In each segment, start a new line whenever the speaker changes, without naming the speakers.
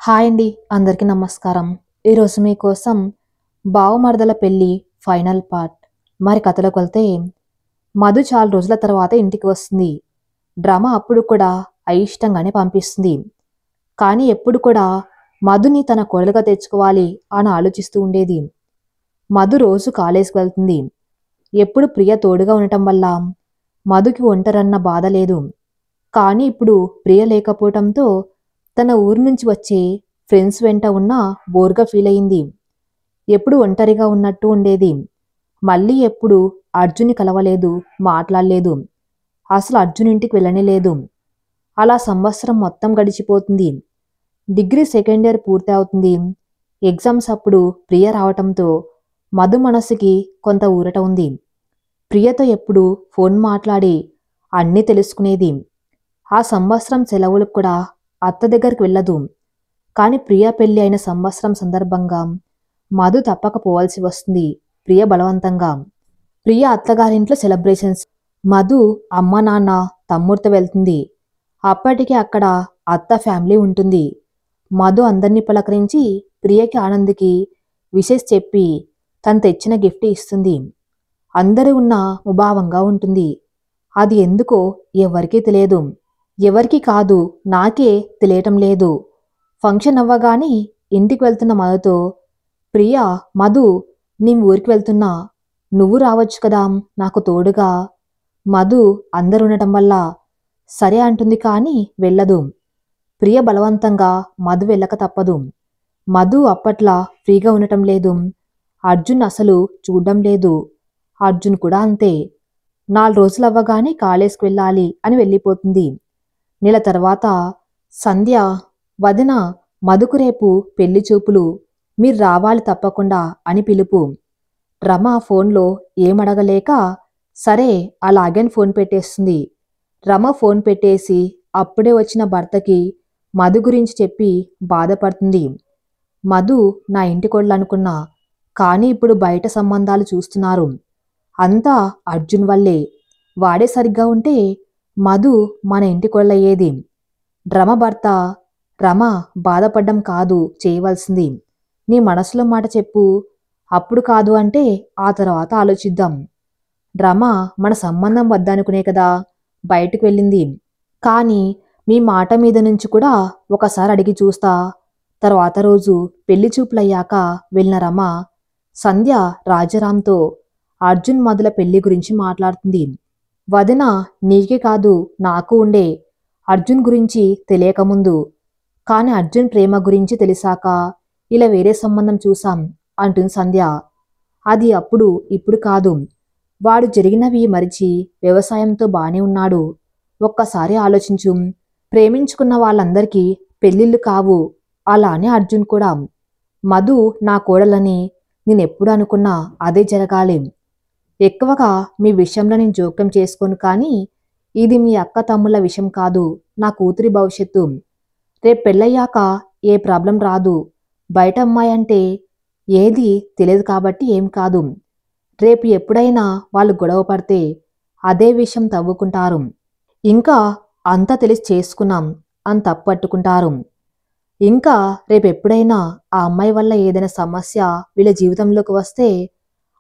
Hi అండి, అందరికీ నమస్కారం. ఈరోజు మీకోసం బావమరదల పెళ్లి ఫైనల్ పార్ట్. మరి కథలోకి వెళ్తే, మధు చాలా రోజుల తర్వాత ఇంటికి వస్తుంది. డ్రామా అప్పుడు కూడా అయిష్టంగానే పంపిస్తుంది. కానీ ఎప్పుడు కూడా మధుని తన కోడలుగా తెచ్చుకోవాలి అని ఆలోచిస్తూ ఉండేది. మధు రోజు కాలేజ్కి వెళ్తుంది. ఎప్పుడు ప్రియ తోడుగా ఉండటం వల్ల మధుకి ఒంటరన్న బాధ లేదు. కానీ ఇప్పుడు ప్రియ లేకపోవటంతో తన ఊరు నుంచి వచ్చే ఫ్రెండ్స్ వెంట ఉన్న బోర్గా ఫీల్ అయింది. ఎప్పుడు ఒంటరిగా ఉన్నట్టు ఉండేది. మళ్ళీ ఎప్పుడు అర్జున్ని కలవలేదు, మాట్లాడలేదు. అసలు అర్జున్ ఇంటికి వెళ్ళనే లేదు. అలా సంవత్సరం మొత్తం గడిచిపోతుంది. డిగ్రీ సెకండ్ ఇయర్ పూర్తి అవుతుంది. ఎగ్జామ్స్ అప్పుడు ప్రియ రావటంతో మధు మనసుకి కొంత ఊరట ఉంది. ప్రియతో ఎప్పుడు ఫోన్ మాట్లాడి అన్నీ తెలుసుకునేది. ఆ సంవత్సరం సెలవులకు కూడా అత్త దగ్గరికి వెళ్ళదు. కానీ ప్రియ పెళ్లి అయిన సంవత్సరం సందర్భంగా మధు తప్పక పోవాల్సి వస్తుంది. ప్రియ బలవంతంగా. ప్రియ అత్తగారింట్లో సెలబ్రేషన్స్. మధు అమ్మ నాన్న తమ్ముడితో వెళ్తుంది. అప్పటికే అక్కడ అత్త ఫ్యామిలీ ఉంటుంది. మధు అందరినీ పలకరించి ప్రియకి ఆనంద్కి విషెస్ చెప్పి తను తెచ్చిన గిఫ్ట్ ఇస్తుంది. అందరూ ఉన్న ముభావంగా ఉంటుంది. అది ఎందుకో ఎవరికీ తెలియదు. ఎవరికి కాదు, నాకే తెలియటం లేదు. ఫంక్షన్ అవ్వగానే ఇంటికి వెళ్తున్న మధుతో, ప్రియా, మధు, నీ ఊరికి వెళ్తున్నా, నువ్వు రావచ్చు కదా నాకు తోడుగా. మధు అందరు ఉండటం వల్ల సరే అంటుంది, కానీ వెళ్ళదు. ప్రియ బలవంతంగా మధు వెళ్ళక తప్పదు. మధు అప్పట్లా ఫ్రీగా ఉండటం లేదు. అర్జున్ అసలు చూడ్డం లేదు. అర్జున్ కూడా అంతే. 4 రోజులు అవ్వగానే కాలేజ్కి వెళ్ళాలి అని వెళ్ళిపోతుంది. నెల తర్వాత సంధ్య, వదిన, మధుకు రేపు పెళ్లి చూపులు, మీరు రావాలి తప్పకుండా అని పిలుపు. రమ ఫోన్లో ఏమడగలేక సరే అలాగని ఫోన్ పెట్టేస్తుంది. రమ ఫోన్ పెట్టేసి అప్పుడే వచ్చిన భర్తకి మధు గురించి చెప్పి బాధపడుతుంది. మధు నా ఇంటి కోడలు అనుకున్నా, కానీ ఇప్పుడు బయట సంబంధాలు చూస్తున్నారు. అంతా అర్జున్ వల్లే. వాడే సరిగ్గా ఉంటే మధు మన ఇంటి కోడలయ్యేది. రమ భర్త, రమ బాధపడ్డం కాదు చేయవలసింది. నీ మనసులో మాట చెప్పు. అప్పుడు కాదు అంటే ఆ తర్వాత ఆలోచిద్దాం. రమ మన సంబంధం వద్దనుకునే కదా బయటకు వెళ్ళింది. కానీ మీ మాట మీద నుంచి కూడా ఒకసారి అడిగి చూస్తా. తర్వాత రోజు పెళ్లి చూపులయ్యాక వెళ్ళిన రమ సంధ్య రాజారాంతో అర్జున్ మధుల పెళ్లి గురించి మాట్లాడుతుంది. వదిన నీకే కాదు నాకు ఉండే అర్జున్ గురించి తెలియకముందు, కానీ అర్జున్ ప్రేమ గురించి తెలిసాక ఇలా వేరే సంబంధం చూసాం అంటుంది సంధ్య. అది అప్పుడు ఇప్పుడు కాదు. వాడు జరిగినవి మరిచి వ్యవసాయంతో బానే ఉన్నాడు. ఒక్కసారి ఆలోచించు. ప్రేమించుకున్న వాళ్ళందరికీ పెళ్ళిళ్ళు కావు. అలానే అర్జున్ కూడా. మధు నా కోడలని నేనెప్పుడు అనుకున్నా అదే జరగాలి. ఎక్కువగా మీ విషయంలో నేను జోక్యం చేసుకోను, కానీ ఇది మీ అక్క తమ్ముళ్ళ విషయం కాదు, నా కూతురి భవిష్యత్తు. రేపు పెళ్ళయ్యాక ఏ ప్రాబ్లం రాదు. బయట అమ్మాయి అంటే ఏది తెలియదు కాబట్టి ఏం కాదు. రేపు ఎప్పుడైనా వాళ్ళు గొడవ పడితే అదే విషయం తవ్వుకుంటారు. ఇంకా అంతా తెలిసి చేసుకున్నాం అని తప్పట్టుకుంటారు. ఇంకా రేపెప్పుడైనా ఆ అమ్మాయి వల్ల ఏదైనా సమస్య వీళ్ళ జీవితంలోకి వస్తే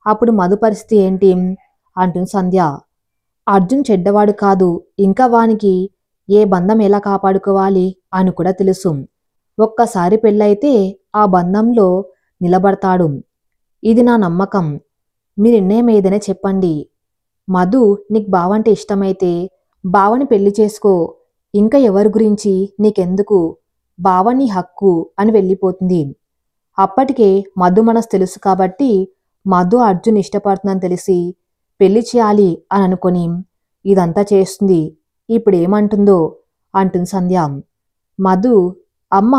అప్పుడు మధు పరిస్థితి ఏంటి అంటుంది సంధ్య. అర్జున్ చెడ్డవాడు కాదు. ఇంకా వానికి ఏ బంధం ఎలా కాపాడుకోవాలి అని కూడా తెలుసు. ఒక్కసారి పెళ్ళైతే ఆ బంధంలో నిలబడతాడు. ఇది నా నమ్మకం. మీ నిర్ణయం ఏదైనా చెప్పండి. మధు నీకు బావంటే ఇష్టమైతే బావని పెళ్లి చేసుకో. ఇంకా ఎవరి గురించి నీకెందుకు, బావ నీ హక్కు అని వెళ్ళిపోతుంది. అప్పటికే మధు మనసు తెలుసు కాబట్టి మధు అర్జున్ ఇష్టపడుతుందని తెలిసి పెళ్లి చేయాలి అని అనుకొని ఇదంతా చేస్తుంది. ఇప్పుడేమంటుందో అంటుంది సంధ్య. మధు, అమ్మ,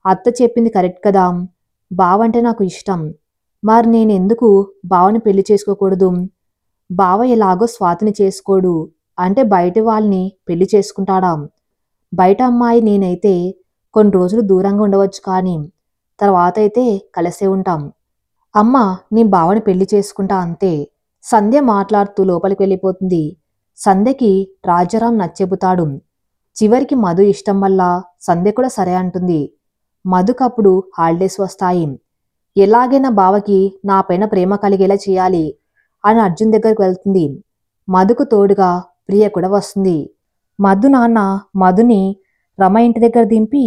అత్త చెప్పింది కరెక్ట్ కదా, బావంటే నాకు ఇష్టం. మరి నేనెందుకు బావని పెళ్లి చేసుకోకూడదు? బావ ఎలాగో స్వాతిని చేసుకోడు అంటే బయట వాళ్ళని పెళ్లి చేసుకుంటాడా? బయట అమ్మాయి నేనైతే కొన్ని రోజులు దూరంగా ఉండవచ్చు, కానీ తర్వాత అయితే కలిసే ఉంటాం. అమ్మ, నీ బావని పెళ్లి చేసుకుంటా అంతే. సంధ్య మాట్లాడుతూ లోపలికి వెళ్ళిపోతుంది. సంధ్యకి రాజారాం నచ్చెబుతాడు. చివరికి మధు ఇష్టం వల్ల సంధ్య కూడా సరే అంటుంది. మధుకప్పుడు హాలిడేస్ వస్తాయి. ఎలాగైనా బావకి నా పైన ప్రేమ కలిగేలా చేయాలి అని అర్జున్ దగ్గరికి వెళ్తుంది. మధుకు తోడుగా ప్రియ కూడా వస్తుంది. మధు నాన్న మధుని రమ ఇంటి దగ్గర దింపి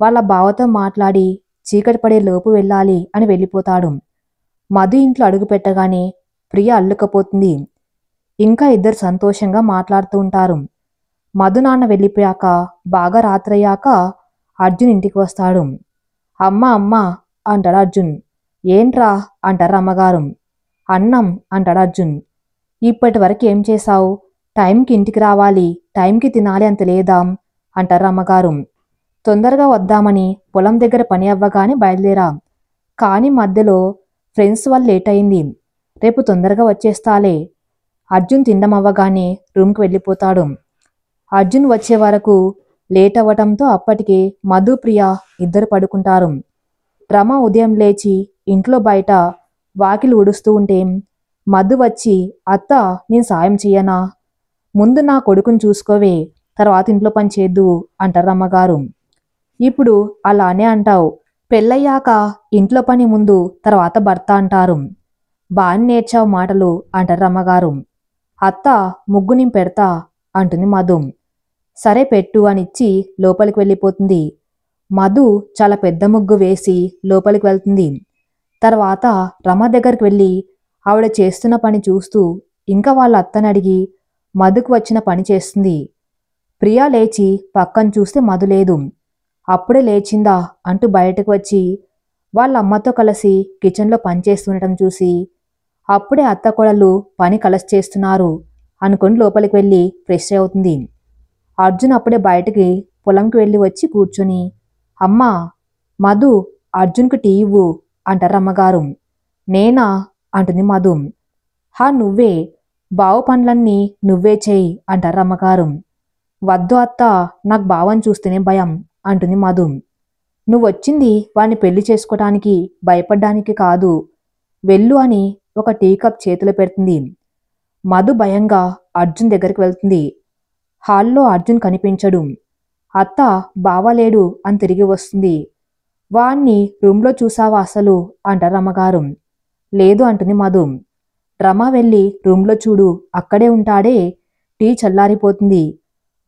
వాళ్ళ బావతో మాట్లాడి చీకటి పడే లోపు వెళ్ళాలి అని వెళ్ళిపోతాడు. మధు ఇంట్లో అడుగు పెట్టగానే ప్రియ అల్లుకపోతుంది. ఇంకా ఇద్దరు సంతోషంగా మాట్లాడుతూ ఉంటారు. మధు నాన్న వెళ్ళిపోయాక బాగా రాత్రయ్యాక అర్జున్ ఇంటికి వస్తాడు. అమ్మ అమ్మ అంటాడు అర్జున్. ఏంట్రా అంటారు అమ్మగారు. అన్నం అంటాడు అర్జున్. ఇప్పటి వరకు ఏం చేశావు? టైంకి ఇంటికి రావాలి, టైంకి తినాలి అంత లేదా అంటారు అమ్మగారు. తొందరగా వద్దామని పొలం దగ్గర పని అవ్వగానే బయలుదేరా. కానీ మధ్యలో ఫ్రెండ్స్ వల్ల లేట్ అయింది. రేపు తొందరగా వచ్చేస్తాలే. అర్జున్ తినడం అవ్వగానే రూమ్కి వెళ్ళిపోతాడు. అర్జున్ వచ్చే వరకు లేట్ అవ్వటంతో అప్పటికే మధు ప్రియ ఇద్దరు పడుకుంటారు. రమ ఉదయం లేచి ఇంట్లో బయట వాకిలి ఊడుస్తూ ఉంటే మధు వచ్చి, అత్త నేను సాయం చెయ్యనా? ముందు నా కొడుకుని చూసుకోవే, తర్వాత ఇంట్లో పని చేద్దువు అంటారు అమ్మగారు. ఇప్పుడు అలానే అంటావు, పెళ్ళయ్యాక ఇంట్లో పని ముందు తర్వాత భర్త అంటారు. బాగా నేర్చావు మాటలు అంటారు అమ్మగారు. అత్త ముగ్గు నేను పెడతా అంటుంది మధు. సరే పెట్టు అనిచ్చి లోపలికి వెళ్ళిపోతుంది. మధు చాలా పెద్ద ముగ్గు వేసి లోపలికి వెళ్తుంది. తర్వాత రమ దగ్గరికి వెళ్ళి ఆవిడ చేస్తున్న పని చూస్తూ ఇంకా వాళ్ళ అత్తని అడిగి మధుకు వచ్చిన పని చేస్తుంది. ప్రియా లేచి పక్కన చూస్తే మధు లేదు. అప్పుడే లేచిందా అంటూ బయటకు వచ్చి వాళ్ళ అమ్మతో కలిసి కిచెన్లో పని చేస్తుండటం చూసి అప్పుడే అత్త కోడళ్ళు పని కలిసి చేస్తున్నారు అనుకొని లోపలికి వెళ్ళి ఫ్రెష్ అవుతుంది. అర్జున్ అప్పుడే బయటికి పొలంకి వెళ్ళి వచ్చి కూర్చొని, అమ్మా మధు అర్జున్కు టీ ఇవ్వు అంటారు అమ్మగారు. నేనా అంటుంది మధు. హా నువ్వే, బావ పనులన్నీ నువ్వే చేయి అంటారు అమ్మగారు. వద్దు అత్త, నాకు బావని చూస్తేనే భయం అంటుంది మధు. నువ్వొచ్చింది వాణ్ణి పెళ్లి చేసుకోవటానికి భయపడ్డానికి కాదు, వెళ్ళు అని ఒక టీ కప్ చేతిలో పెడుతుంది. మధు భయంగా అర్జున్ దగ్గరికి వెళ్తుంది. హాల్లో అర్జున్ కనిపించడు. అత్త బావలేడు అని తిరిగి వస్తుంది. వాణ్ణి రూమ్లో చూసావా అసలు అంటారు అమ్మగారు. లేదు అంటుంది మధు. రమ వెళ్ళి రూమ్లో చూడు, అక్కడే ఉంటాడే, టీ చల్లారిపోతుంది,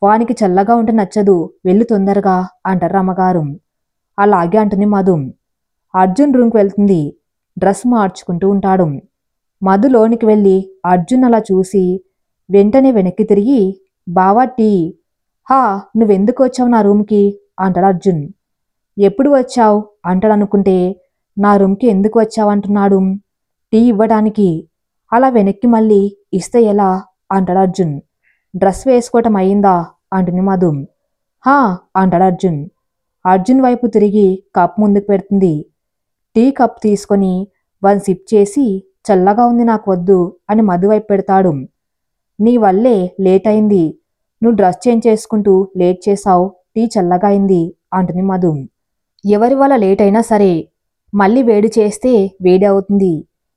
వానికి చల్లగా ఉంటే నచ్చదు, వెళ్ళు తొందరగా అంటారు అమ్మగారు. అలాగే అంటుంది మధు. అర్జున్ రూమ్కి వెళ్తుంది. డ్రెస్ మార్చుకుంటూ ఉంటాడు. మధు లోనికి వెళ్ళి అర్జున్ అలా చూసి వెంటనే వెనక్కి తిరిగి, బావా టీ. హా నువ్వెందుకు వచ్చావు నా రూమ్కి అంటాడు అర్జున్. ఎప్పుడు వచ్చావు అంటాడనుకుంటే నా రూమ్కి ఎందుకు వచ్చావు అంటున్నాడు. టీ ఇవ్వడానికి. అలా వెనక్కి మళ్ళీ ఇస్తే ఎలా అంటాడు అర్జున్. డ్రెస్ వేసుకోవటం అయిందా అంటుంది మధు. హా అంటాడు అర్జున్. అర్జున్ వైపు తిరిగి కప్ ముందుకు పెడుతుంది. టీ కప్ తీసుకొని వన్ సిప్ చేసి, చల్లగా ఉంది నాకు వద్దు అని మధు వైపు పెడతాడు. నీ వల్లే లేట్ అయింది, నువ్వు డ్రెస్ చేంజ్ చేసుకుంటూ లేట్ చేసావు, టీ చల్లగా అయింది అంటుంది మధు. ఎవరి వల్ల లేట్ అయినా సరే మళ్ళీ వేడి చేస్తే వేడి అవుతుంది,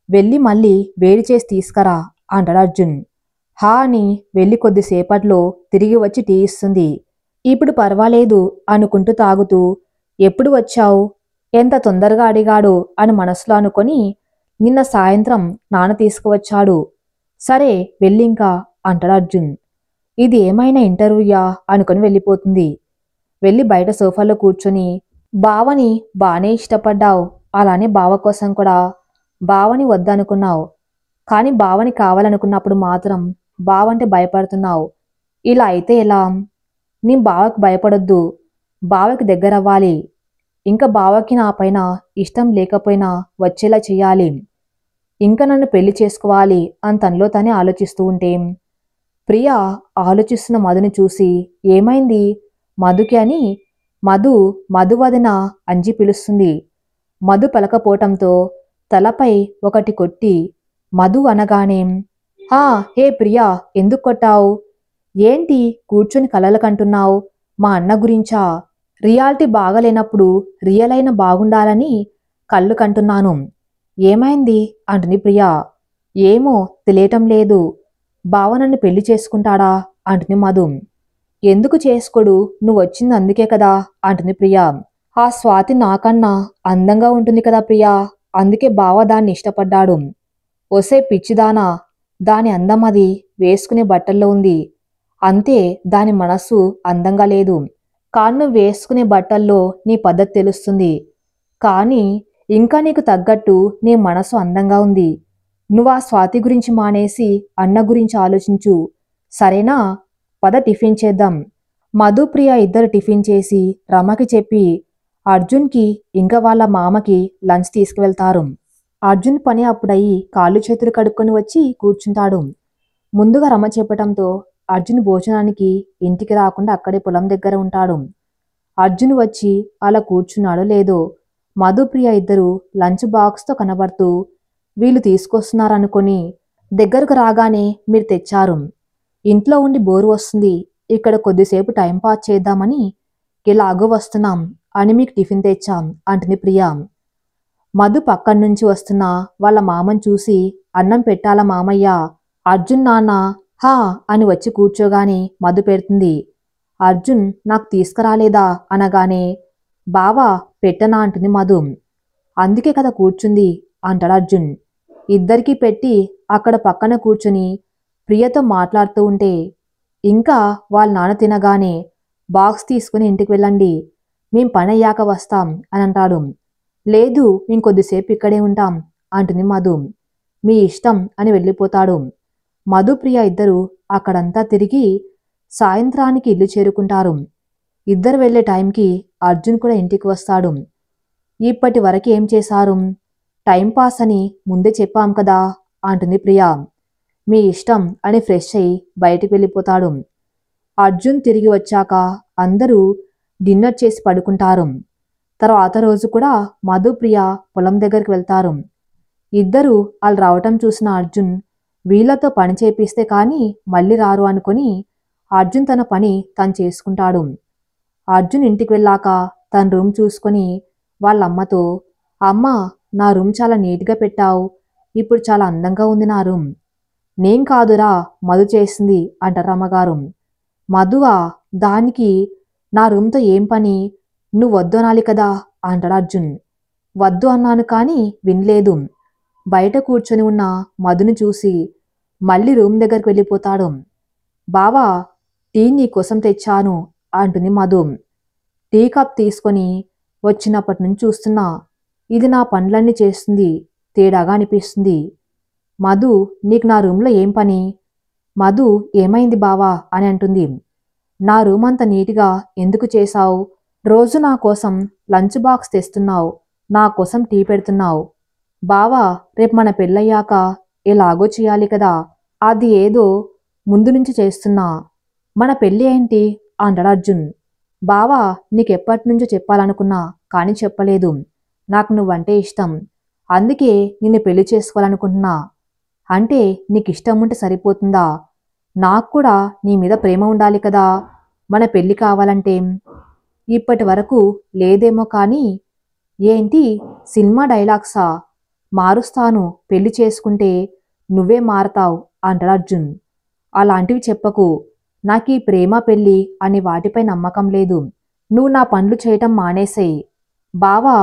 వెళ్ళి మళ్ళీ వేడి చేసి తీసుకురా అంటాడు అర్జున్. హా అని వెళ్ళి కొద్దిసేపట్లో తిరిగి వచ్చి టీ ఇస్తుంది. ఇప్పుడు పర్వాలేదు అనుకుంటూ తాగుతూ, ఎప్పుడు వచ్చావు, ఎంత తొందరగా అడిగాడు అని మనసులో అనుకొని, నిన్న సాయంత్రం నాన్న తీసుకువచ్చాడు, సరే వెళ్ళింకా అంటాడు అర్జున్. ఇది ఏమైనా ఇంటర్వ్యూయా అనుకొని వెళ్ళిపోతుంది. వెళ్ళి బయట సోఫాలో కూర్చొని, బావని బానే ఇష్టపడ్డావు, అలానే బావ కోసం కూడా బావని వద్దనుకున్నావు, కానీ బావని కావాలనుకున్నప్పుడు మాత్రం బావంటే భయపడుతున్నావు, ఇలా అయితే ఎలా? నీ బావకి భయపడొద్దు, బావకి దగ్గరవ్వాలి, ఇంకా బావకి నా పైన ఇష్టం లేకపోయినా వచ్చేలా చెయ్యాలి, ఇంకా నన్ను పెళ్లి చేసుకోవాలి అని తనలో తనే ఆలోచిస్తూ ఉంటే ప్రియ ఆలోచిస్తున్న మధుని చూసి, ఏమైంది మధుకి అని మధు వదిన అంజి పిలుస్తుంది. మధు పలకపోవటంతో తలపై ఒకటి కొట్టి మధు అనగానే, హా హే ప్రియా ఎందుకు కొట్టావు? ఏంటి కూర్చొని కలలు కంటున్నావు? మా అన్న గురించా? రియాలిటీ బాగలేనప్పుడు రియల్ అయిన బాగుండాలని కళ్ళు కంటున్నాను. ఏమైంది అంటుంది ప్రియా. ఏమో తెలియటం లేదు, బావ నన్ను పెళ్లి చేసుకుంటాడా అంటుంది మధు. ఎందుకు చేసుకోడు, నువ్వు వచ్చింది అందుకే కదా అంటుంది ప్రియా. ఆ స్వాతి నాకన్నా అందంగా ఉంటుంది కదా ప్రియా, అందుకే బావ దాన్ని ఇష్టపడ్డాడు. ఒసే పిచ్చిదానా, దాని అందం అది వేసుకునే బట్టల్లో ఉంది. అంతే, దాని మనస్సు అందంగా లేదు. కాళ్ళు వేసుకునే బట్టల్లో నీ పద్ధతి తెలుస్తుంది. కానీ ఇంకా నీకు తగ్గట్టు నీ మనసు అందంగా ఉంది. నువ్వు ఆ స్వాతి గురించి మానేసి అన్న గురించి ఆలోచించు. సరేనా? పద టిఫిన్ చేద్దాం. మధుప్రియ ఇద్దరు టిఫిన్ చేసి రమకి చెప్పి అర్జున్కి ఇంకా వాళ్ళ మామకి లంచ్ తీసుకువెళ్తారు. అర్జున్ పని అప్పుడయి కాళ్ళు చేతులు కడుక్కొని వచ్చి కూర్చుంటాడు. ముందుగా రమ చెప్పటంతో అర్జున్ భోజనానికి ఇంటికి రాకుండా అక్కడే పొలం దగ్గర ఉంటాడు. అర్జున్ వచ్చి అలా కూర్చున్నాడో లేదో మధుప్రియ ఇద్దరు లంచ్ బాక్స్తో కనబడుతూ వీళ్ళు తీసుకొస్తున్నారనుకొని దగ్గరకు రాగానే మీరు తెచ్చారు. ఇంట్లో ఉండి బోరు వస్తుంది. ఇక్కడ కొద్దిసేపు టైంపాస్ చేద్దామని ఎలాగో వస్తున్నాం అని మీకు టిఫిన్ తెచ్చాం అంటుంది ప్రియా. మధు పక్కన నుంచి వస్తున్న వాళ్ళ మామని చూసి అన్నం పెట్టాలా మామయ్య? అర్జున్ నాన్న హా అని వచ్చి కూర్చోగానే మధు పెడుతుంది. అర్జున్ నాకు తీసుకురాలేదా అనగానే బావా పెట్టనా అంటుంది మధు. అందుకే కదా కూర్చుంది అంటాడు అర్జున్. ఇద్దరికీ పెట్టి అక్కడ పక్కన కూర్చుని ప్రియతో మాట్లాడుతూ ఉంటే ఇంకా వాళ్ళ నాన్న తినగానే బాక్స్ తీసుకుని ఇంటికి వెళ్ళండి, మేం పని అయ్యాక వస్తాం అని అంటాడు. లేదు, మేము కొద్దిసేపు ఇక్కడే ఉంటాం అంటుంది మధు. మీ ఇష్టం అని వెళ్ళిపోతాడు. మధు ప్రియ ఇద్దరు అక్కడంతా తిరిగి సాయంత్రానికి ఇల్లు చేరుకుంటారు. ఇద్దరు వెళ్లే టైంకి అర్జున్ కూడా ఇంటికి వస్తాడు. ఇప్పటి వరకు ఏం చేశారు? టైంపాస్ అని ముందే చెప్పాం కదా అంటుంది ప్రియా. మీ ఇష్టం అని ఫ్రెష్ అయి బయటికి వెళ్ళిపోతాడు. అర్జున్ తిరిగి వచ్చాక అందరూ డిన్నర్ చేసి పడుకుంటారు. తర్వాత రోజు కూడా మధు ప్రియ పొలం దగ్గరికి వెళ్తారు. ఇద్దరు వాళ్ళు రావటం చూసిన అర్జున్ వీళ్ళతో పని చేపిస్తే కానీ మళ్ళీ రారు అనుకుని అర్జున్ తన పని తను చేసుకుంటాడు. అర్జున్ ఇంటికి వెళ్ళాక తన రూమ్ చూసుకొని వాళ్ళమ్మతో అమ్మ, నా రూమ్ చాలా నీట్గా పెట్టావు, ఇప్పుడు చాలా అందంగా ఉంది నా రూమ్. నేం కాదురా, మధు చేసింది అంటారు అమ్మగారు. మధువా, దానికి నా రూమ్తో ఏం పని? నువ్వు వద్దు అనాలి కదా అంటాడు అర్జున్. వద్దు అన్నాను కానీ వినలేదు. బయట కూర్చొని ఉన్న మధుని చూసి మళ్ళీ రూమ్ దగ్గరికి వెళ్ళిపోతాడు. బావా, టీ నీకోసం తెచ్చాను అంటుంది మధు. టీ కప్ తీసుకొని వచ్చినప్పటి నుంచి చూస్తున్నా, ఇది నా పనులన్నీ చేస్తుంది, తేడాగా అనిపిస్తుంది. మధు, నీకు నా రూమ్లో ఏం పని? మధు, ఏమైంది బావా అని అంటుంది. నా రూమ్ అంత నీట్గా ఎందుకు చేశావు? రోజు నా కోసం లంచ్ బాక్స్ తెస్తున్నావు, నా కోసం టీ పెడుతున్నావు. బావా, రేపు మన పెళ్ళయ్యాక ఎలాగో చేయాలి కదా, అది ఏదో ముందు నుంచి చేస్తున్నా. మన పెళ్ళి ఏంటి అంటాడు అర్జున్. బావా, నీకెప్పటి నుంచో చెప్పాలనుకున్నా కానీ చెప్పలేదు. నాకు నువ్వంటే ఇష్టం, అందుకే నిన్ను పెళ్లి చేసుకోవాలనుకుంటున్నా. అంటే నీకు ఇష్టం ఉంటే సరిపోతుందా? నాకు కూడా నీ మీద ప్రేమ ఉండాలి కదా. మన పెళ్ళి కావాలంటే ఇప్పటి వరకు లేదేమో కానీ ఏంటి సినిమా డైలాగ్సా? మారుస్తాను, పెళ్లి చేసుకుంటే నువ్వే మారతావు అంటాడు అర్జున్. అలాంటివి చెప్పకు, నాకు ఈ ప్రేమ పెళ్ళి అని వాటిపై నమ్మకం లేదు. నువ్వు నా పనులు చేయటం మానేసేయి. బావా,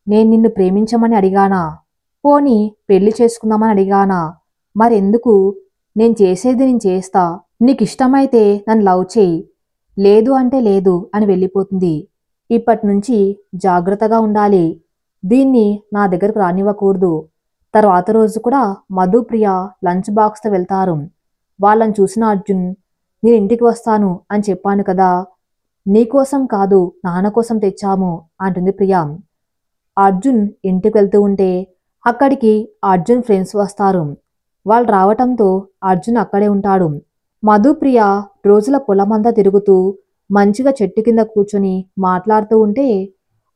నేను నిన్ను ప్రేమించమని అడిగానా? పోనీ పెళ్లి చేసుకుందామని అడిగానా? మరెందుకు? నేను చేసేది నేను చేస్తా, నీకిష్టమైతే నన్ను లవ్ చేయి, లేదు అంటే లేదు అని వెళ్ళిపోతుంది. ఇప్పటి నుంచి జాగ్రత్తగా ఉండాలి, దీన్ని నా దగ్గరకు రానివ్వకూడదు. తర్వాత రోజు కూడా మధు ప్రియ లంచ్ బాక్స్తో వెళ్తారు. వాళ్ళని చూసిన అర్జున్, నేను ఇంటికి వస్తాను అని చెప్పాను కదా, నీకోసం కాదు నాన్న కోసం తెచ్చాము అంటుంది ప్రియా. అర్జున్ ఇంటికి వెళ్తూ ఉంటే అక్కడికి అర్జున్ ఫ్రెండ్స్ వస్తారు. వాళ్ళు రావటంతో అర్జున్ అక్కడే ఉంటాడు. మధు ప్రియ రోజుల పొలమంతా తిరుగుతూ మంచిగా చెట్టు కింద కూర్చొని మాట్లాడుతూ ఉంటే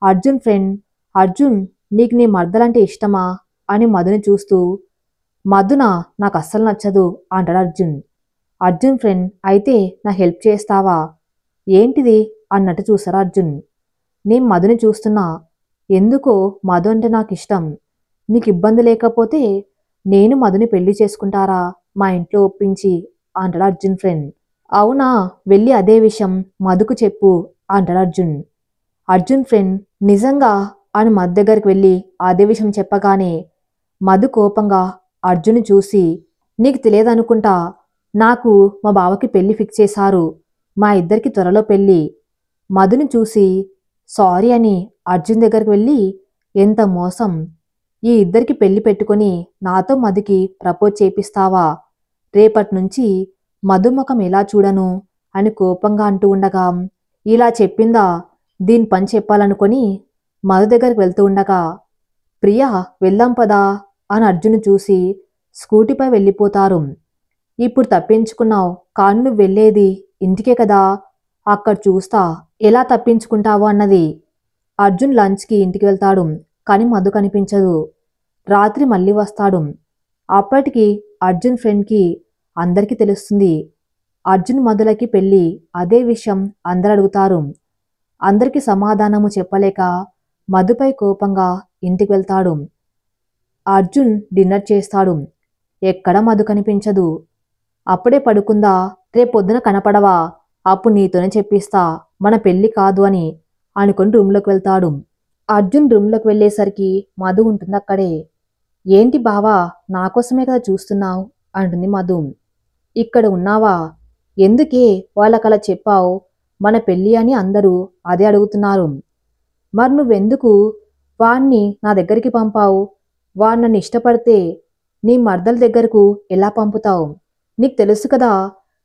అర్జున్ ఫ్రెండ్, అర్జున్, నీకు నీ మర్దలంటే ఇష్టమా అని మధుని చూస్తూ, మధునా, నాకు అస్సలు నచ్చదు అంటాడు అర్జున్. అర్జున్ ఫ్రెండ్, అయితే నా హెల్ప్ చేస్తావా? ఏంటిది అన్నట్టు చూసారు అర్జున్. నేను మధుని చూస్తున్నా, ఎందుకో మధు అంటే నాకు ఇష్టం. నీకు ఇబ్బంది లేకపోతే నేను మధుని పెళ్లి చేసుకుంటారా మా ఇంట్లో ఒప్పించి అంటాడు అర్జున్ ఫ్రెండ్. అవునా, వెళ్ళి అదే విషయం మధుకు చెప్పు అంటాడు అర్జున్. అర్జున్ ఫ్రెండ్ నిజంగా అని మధు దగ్గరికి వెళ్ళి అదే విషయం చెప్పగానే మధు కోపంగా అర్జున్ చూసి, నీకు తెలియదనుకుంటా, నాకు మా బావకి పెళ్లి ఫిక్స్ చేశారు, మా ఇద్దరికి త్వరలో పెళ్లి. మధుని చూసి సారీ అని అర్జున్ దగ్గరికి వెళ్ళి, ఎంత మోసం, ఈ ఇద్దరికి పెళ్లి పెట్టుకొని నాతో మధుకి ప్రపోజ్ చేపిస్తావా, రేపటి నుంచి మధు ముఖం ఎలా చూడను అని కోపంగా అంటూ ఉండగా, ఇలా చెప్పిందా, దీని పని చెప్పాలనుకొని మధు దగ్గరికి వెళ్తూ ఉండగా, ప్రియా వెళ్దాం పదా అని అర్జున్ చూసి స్కూటీపై వెళ్ళిపోతారు. ఇప్పుడు తప్పించుకున్నావు, కానీ నువ్వు వెళ్ళేది ఇంటికే కదా, అక్కడ చూస్తా ఎలా తప్పించుకుంటావో అన్నది. అర్జున్ లంచ్కి ఇంటికి వెళ్తాడు, కానీ మధు కనిపించదు. రాత్రి మళ్ళీ వస్తాడు. అప్పటికి అర్జున్ ఫ్రెండ్కి అందరికీ తెలుస్తుంది. అర్జున్ మధులకి పెళ్ళి, అదే విషయం అందరు అడుగుతారు. అందరికీ సమాధానము చెప్పలేక మధుపై కోపంగా ఇంటికి వెళ్తాడు. అర్జున్ డిన్నర్ చేస్తాడు. ఎక్కడ మధు కనిపించదు. అప్పుడే పడుకుందా, రేపొద్దున కనపడవా, అప్పుడు నీతోనే చెప్పిస్తా మన పెళ్లి కాదు అని అనుకుని రూమ్లోకి వెళ్తాడు. అర్జున్ రూమ్లోకి వెళ్ళేసరికి మధు ఉంటుంది అక్కడే. ఏంటి బావా, నాకోసమే కదా చూస్తున్నావు అంటుంది మధు. ఇక్కడ ఉన్నావా, ఎందుకే వాళ్ళకలా చెప్పావు, మన పెళ్ళి అని అందరూ అదే అడుగుతున్నారు. మరి నువ్వెందుకు వాణ్ణి నా దగ్గరికి పంపావు, వాడు నన్ను ఇష్టపడితే నీ మర్దల దగ్గరకు ఎలా పంపుతావు, నీకు తెలుసు కదా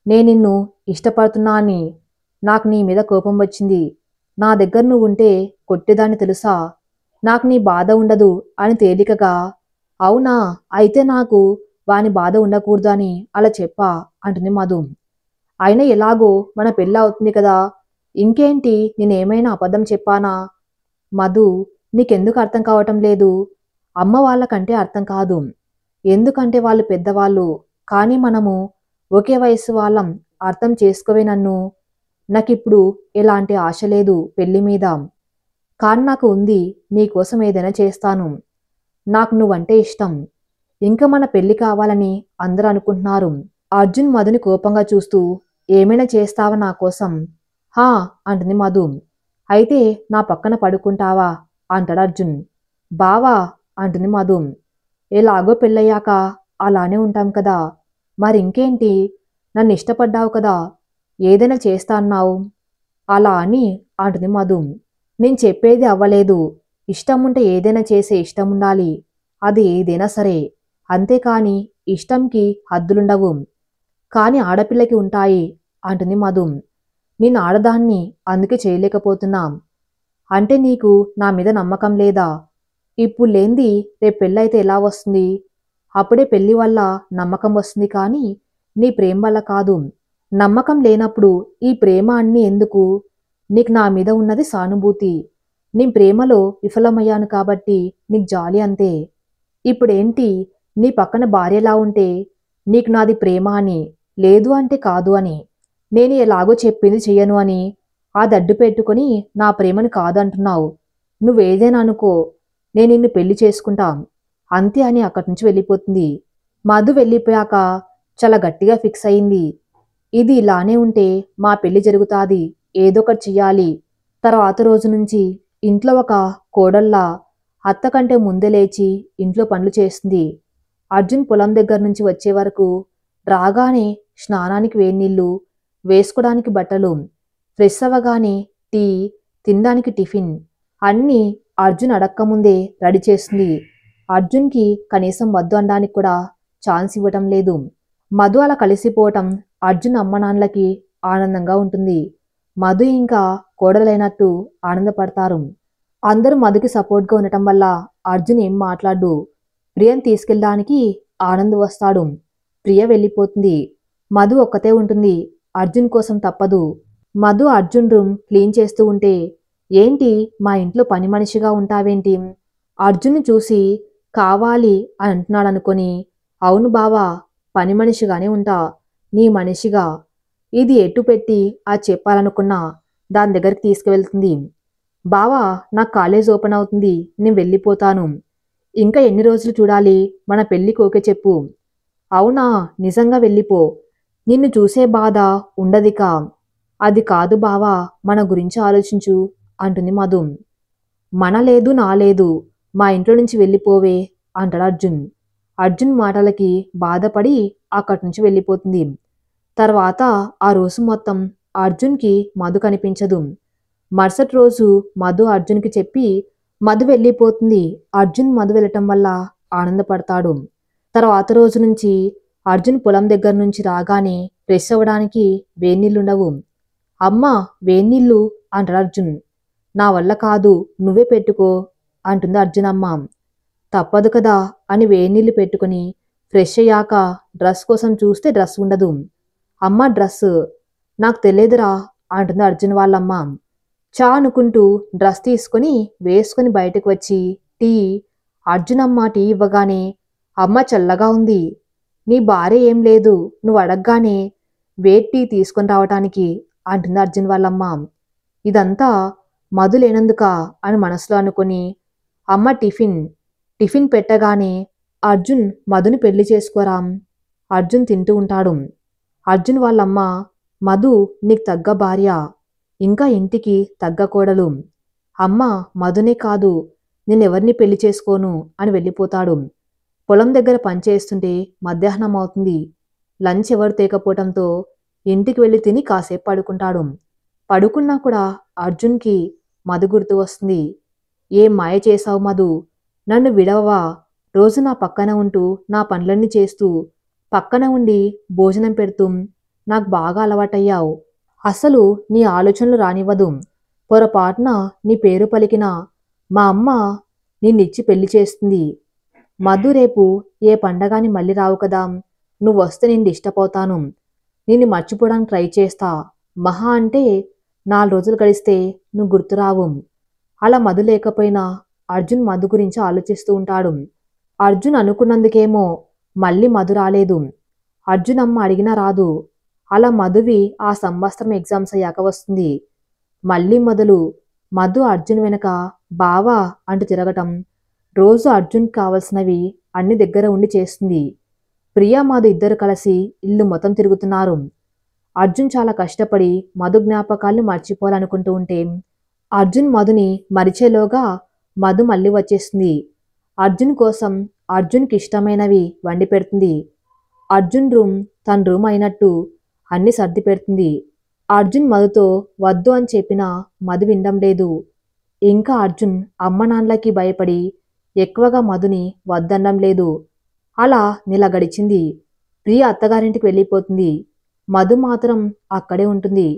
నేను నిన్ను ఇష్టపడుతున్నా అని. నాకు నీ మీద కోపం వచ్చింది, నా దగ్గర నువ్వు ఉంటే కొట్టేదాన్ని తెలుసా, నాకు నీ బాధ ఉండదు అని తేలికగా. అవునా, అయితే నాకు వాని బాధ ఉండకూడదు అని అలా చెప్పా అంటుంది మధు. అయినా ఎలాగో మన పెళ్ళి అవుతుంది కదా, ఇంకేంటి, నేనేమైనా అబద్ధం చెప్పానా. మధు, నీకెందుకు అర్థం కావటం లేదు, అమ్మ వాళ్ళకంటే అర్థం కాదు, ఎందుకంటే వాళ్ళు పెద్దవాళ్ళు, కానీ మనము ఒకే వయసు వాళ్ళం, అర్థం చేసుకోవే నన్ను. నాకిప్పుడు ఎలాంటి ఆశ లేదు పెళ్లి మీద, కానీ నాకు ఉంది, నీకోసం ఏదైనా చేస్తాను, నాకు నువ్వంటే ఇష్టం, ఇంకా మన పెళ్లి కావాలని అందరూ అనుకుంటున్నారు. అర్జున్ మధుని కోపంగా చూస్తూ, ఏమైనా చేస్తావా నా కోసం, హా అంటుంది మధు. అయితే నా పక్కన పడుకుంటావా అంటాడు అర్జున్. బావా అంటుంది మధు. ఎలాగో పెళ్ళయ్యాక అలానే ఉంటాం కదా, మరి ఇంకేంటి, నన్ను ఇష్టపడ్డావు కదా, ఏదైనా చేస్తా అన్నావు, అలా అని అంటుంది మధు. నేను చెప్పేది అవ్వలేదు, ఇష్టం ఉంటే ఏదైనా చేసే ఇష్టం ఉండాలి, అది ఏదైనా సరే, అంతేకాని ఇష్టంకి హద్దులుండవు, కానీ ఆడపిల్లకి ఉంటాయి అంటుంది మధు. నేను ఆడదాన్ని, అందుకే చేయలేకపోతున్నా. అంటే నీకు నా మీద నమ్మకం లేదా, ఇప్పుడు లేంది రేపు పెళ్ళైతే ఎలా వస్తుంది, అప్పుడే పెళ్లి వల్ల నమ్మకం వస్తుంది కానీ నీ ప్రేమ వల్ల కాదు. నమ్మకం లేనప్పుడు ఈ ప్రేమ అన్నీ ఎందుకు, నీకు నా మీద ఉన్నది సానుభూతి, నీ ప్రేమలో విఫలమయ్యాను కాబట్టి నీకు జాలి అంతే. ఇప్పుడేంటి, నీ పక్కన భార్యలా ఉంటే నీకు నాది ప్రేమ అని, లేదు అంటే కాదు అని, నేను ఎలాగో చెప్పింది చెయ్యను అని ఆ దడ్డు పెట్టుకుని నా ప్రేమను కాదంటున్నావు. నువ్వేదైనా అనుకో, నేను నిన్ను పెళ్లి చేసుకుంటా అంతే అని అక్కడి నుంచి వెళ్ళిపోతుంది. మధు వెళ్ళిపోయాక చాలా గట్టిగా ఫిక్స్ అయింది. ఇది ఇలానే ఉంటే మా పెళ్లి జరుగుతాది, ఏదో ఒకటి చెయ్యాలి. తర్వాత రోజు నుంచి ఇంట్లో ఒక కోడల్లా అత్త కంటే ముందే లేచి ఇంట్లో పనులు చేస్తుంది. అర్జున్ పొలం దగ్గర నుంచి వచ్చే వరకు రాగానే స్నానానికి వేడినీళ్ళు, వేసుకోవడానికి బట్టలు, ఫ్రెష్ అవ్వగానే టీ, తినడానికి టిఫిన్ అన్నీ అర్జున్ అడక్కముందే రెడీ చేస్తుంది. అర్జున్కి కనీసం వద్దు అనడానికి కూడా ఛాన్స్ ఇవ్వటం లేదు. మధు అలా కలిసిపోవటం అర్జున్ అమ్మ నాన్నలకి ఆనందంగా ఉంటుంది. మధు ఇంకా కోడలైనట్టు ఆనందపడతారు. అందరూ మధుకి సపోర్ట్గా ఉండటం వల్ల అర్జున్ ఏం మాట్లాడు. ప్రియని తీసుకెళ్ళడానికి ఆనంద్ వస్తాడు. ప్రియ వెళ్ళిపోతుంది. మధు ఒక్కతే ఉంటుంది. అర్జున్ కోసం తప్పదు. మధు అర్జున్ రూమ్ క్లీన్ చేస్తూ ఉంటే, ఏంటి మా ఇంట్లో పని మనిషిగా ఉంటావేంటి, అర్జున్ని చూసి కావాలి అని అంటున్నాడు అనుకొని, అవును బావా, పని మనిషిగానే ఉంటా, నీ మనిషిగా. ఇది ఎటు పెట్టి అది చెప్పాలనుకున్నా దాని దగ్గరికి తీసుకువెళ్తుంది. బావా, నాకు కాలేజ్ ఓపెన్ అవుతుంది, నేను వెళ్ళిపోతాను, ఇంకా ఎన్ని రోజులు చూడాలి, మన పెళ్ళికి ఓకే చెప్పు. అవునా, నిజంగా వెళ్ళిపో, నిన్ను చూసే బాధ ఉండదిక. అది కాదు బావా, మన గురించి ఆలోచించు అంటుంది మధు. మన లేదు నా లేదు, మా ఇంట్లో నుంచి వెళ్ళిపోవే అంటాడు అర్జున్. అర్జున్ మాటలకి బాధపడి అక్కడి నుంచి వెళ్ళిపోతుంది. తర్వాత ఆ రోజు మొత్తం అర్జున్కి మధు కనిపించదు. మరుసటి రోజు మధు అర్జున్కి చెప్పి మధు వెళ్ళిపోతుంది. అర్జున్ మధు వెళ్ళటం వల్ల ఆనందపడతాడు. తర్వాత రోజు నుంచి అర్జున్ పొలం దగ్గర నుంచి రాగానే ఫ్రెష్ అవ్వడానికి వేన్నీళ్ళుండవు. అమ్మా వేన్నీళ్ళు అంటాడు అర్జున్. నా వల్ల కాదు, నువ్వే పెట్టుకో అంటుంది అర్జున్ అమ్మ. తప్పదు కదా అని వేన్నీళ్ళు పెట్టుకుని ఫ్రెష్ అయ్యాక డ్రెస్ కోసం చూస్తే డ్రెస్ ఉండదు. అమ్మ డ్రెస్ నాకు తెలియదురా అంటుంది అర్జున్ వాళ్ళమ్మ. చా అనుకుంటూ డ్రెస్ తీసుకుని వేసుకుని బయటకు వచ్చి టీ అర్జున్ అమ్మ టీ ఇవ్వగానే అమ్మ చల్లగా ఉంది, నీ భార్య ఏం లేదు, నువ్వు అడగగానే వేడి టీ తీసుకొని రావటానికి అంటుంది అర్జున్ వాళ్ళమ్మ. ఇదంతా మధు లేనందుక అని మనసులో అనుకుని అమ్మ టిఫిన్ పెట్టగానే అర్జున్ మధుని పెళ్లి చేసుకోరా అర్జున్ తింటూ ఉంటాడు. అర్జున్ వాళ్ళమ్మ మధు నీకు తగ్గ భార్య, ఇంకా ఇంటికి తగ్గ కోడలు. అమ్మ మధునే కాదు నేనెవరిని పెళ్లి చేసుకోను అని వెళ్ళిపోతాడు. పొలం దగ్గర పనిచేస్తుంటే మధ్యాహ్నం అవుతుంది. లంచ్ ఎవరు తేకపోవటంతో ఇంటికి వెళ్ళి తిని కాసేపు పడుకుంటాడు. పడుకున్నా కూడా అర్జున్కి మధు గుర్తు వస్తుంది. ఏం మాయ చేశావు మధు, నన్ను విడవవా, రోజు నా పక్కన ఉంటూ నా పనులన్నీ చేస్తూ పక్కన ఉండి భోజనం పెడుతూ నాకు బాగా అలవాటయ్యావు. అసలు నీ ఆలోచనలు రానివ్వదు. పొరపాటున నీ పేరు పలికిన మా అమ్మ నిన్నిచ్చి పెళ్లి చేస్తుంది. మధు రేపు ఏ పండగాని మళ్ళీ రావు కదా, నువ్వు వస్తే నేను డిస్టర్బ్ అవుతాను. నిన్ను మర్చిపోవడానికి ట్రై చేస్తా. మహా అంటే 4 రోజులు గడిస్తే నువ్వు గుర్తురావు. అలా మధు లేకపోయినా అర్జున్ మధు గురించి ఆలోచిస్తూ ఉంటాడు. అర్జున్ అనుకున్నందుకేమో మళ్ళీ మధు రాలేదు. అర్జున్ అమ్మ అడిగినా రాదు. అలా మధువి ఆ సంవత్సరం ఎగ్జామ్స్ అయ్యాక వస్తుంది. మళ్ళీ మొదలు మధు అర్జున్ వెనక బావా అంటూ తిరగటం. రోజు అర్జున్కి కావలసినవి అన్ని దగ్గర ఉండి చేస్తుంది. ప్రియా మధు ఇద్దరు కలిసి ఇల్లు మొత్తం తిరుగుతున్నారు. అర్జున్ చాలా కష్టపడి మధు జ్ఞాపకాల్ని మర్చిపోవాలనుకుంటూ ఉంటే అర్జున్ మధుని మరిచేలోగా మధు మళ్ళీ వచ్చేస్తుంది. అర్జున్ కోసం అర్జున్కి ఇష్టమైనవి వండి పెడుతుంది. అర్జున్ రూమ్ తన రూమ్ అయినట్టు అన్ని సర్ది పెడుతుంది. అర్జున్ మధుతో వద్దు అని చెప్పినా మధు వినడం లేదు. ఇంకా అర్జున్ అమ్మ నాన్నలకి భయపడి ఎక్కువగా మధుని వద్దనడం లేదు. అలా నెల గడిచింది. ప్రియ అత్తగారింటికి వెళ్ళిపోతుంది. మధు మాత్రం అక్కడే ఉంటుంది.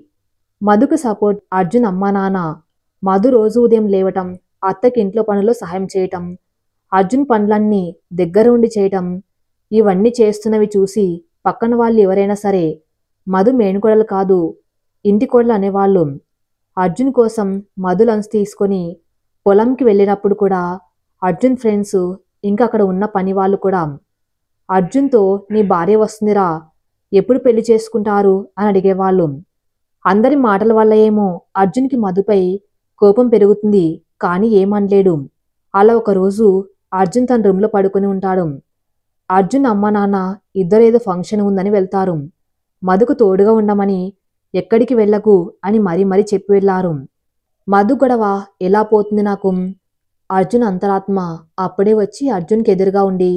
మధుకు సపోర్ట్ అర్జున్ అమ్మా నాన్న. మధు రోజు ఉదయం లేవటం, అత్తకి ఇంట్లో పనుల్లో సహాయం చేయటం, అర్జున్ పనులన్నీ దగ్గర ఉండి చేయటం, ఇవన్నీ చేస్తున్నవి చూసి పక్కన వాళ్ళు ఎవరైనా సరే మధు మేనుకోడలు కాదు ఇంటి కోడలు అనేవాళ్ళు. అర్జున్ కోసం మధు లంచ్ తీసుకొని పొలంకి వెళ్ళినప్పుడు కూడా అర్జున్ ఫ్రెండ్స్ ఇంకా అక్కడ ఉన్న పని వాళ్ళు కూడా అర్జున్తో నీ భార్య వస్తుందిరా, ఎప్పుడు పెళ్లి చేసుకుంటారు అని అడిగేవాళ్ళు. అందరి మాటల వల్ల ఏమో అర్జున్కి మధుపై కోపం పెరుగుతుంది, కానీ ఏమనలేడు. అలా ఒకరోజు అర్జున్ తన రూమ్లో పడుకొని ఉంటాడు. అర్జున్ అమ్మ నాన్న ఇద్దరేదో ఫంక్షన్ ఉందని వెళ్తారు. మధుకు తోడుగా ఉండమని ఎక్కడికి వెళ్ళకు అని మరీ చెప్పి వెళ్ళారు. మధు గొడవ ఎలా పోతుంది నాకు. అర్జున్ అంతరాత్మ అప్పుడే వచ్చి అర్జున్కి ఎదురుగా ఉండి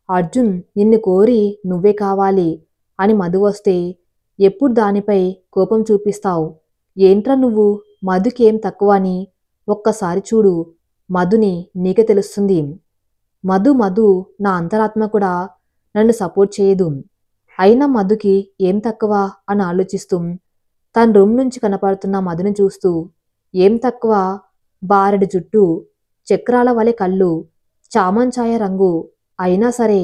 అర్జున్ నిన్ను కోరి నువ్వే కావాలి అని మధు వస్తే ఎప్పుడు దానిపై కోపం చూపిస్తావు, ఏంట్రా నువ్వు, మధుకి ఏం తక్కువ అని ఒక్కసారి చూడు, మధుని నీకే తెలుస్తుంది. మధు నా అంతరాత్మ కూడా నన్ను సపోర్ట్ చేయదు, అయినా మధుకి ఏం తక్కువ అని ఆలోచిస్తూ తన రూమ్ నుంచి కనపడుతున్న మధుని చూస్తూ ఏం తక్కువ, బారెడు జుట్టు, చక్రాల వలె కళ్ళు, చామంచాయ రంగు, అయినా సరే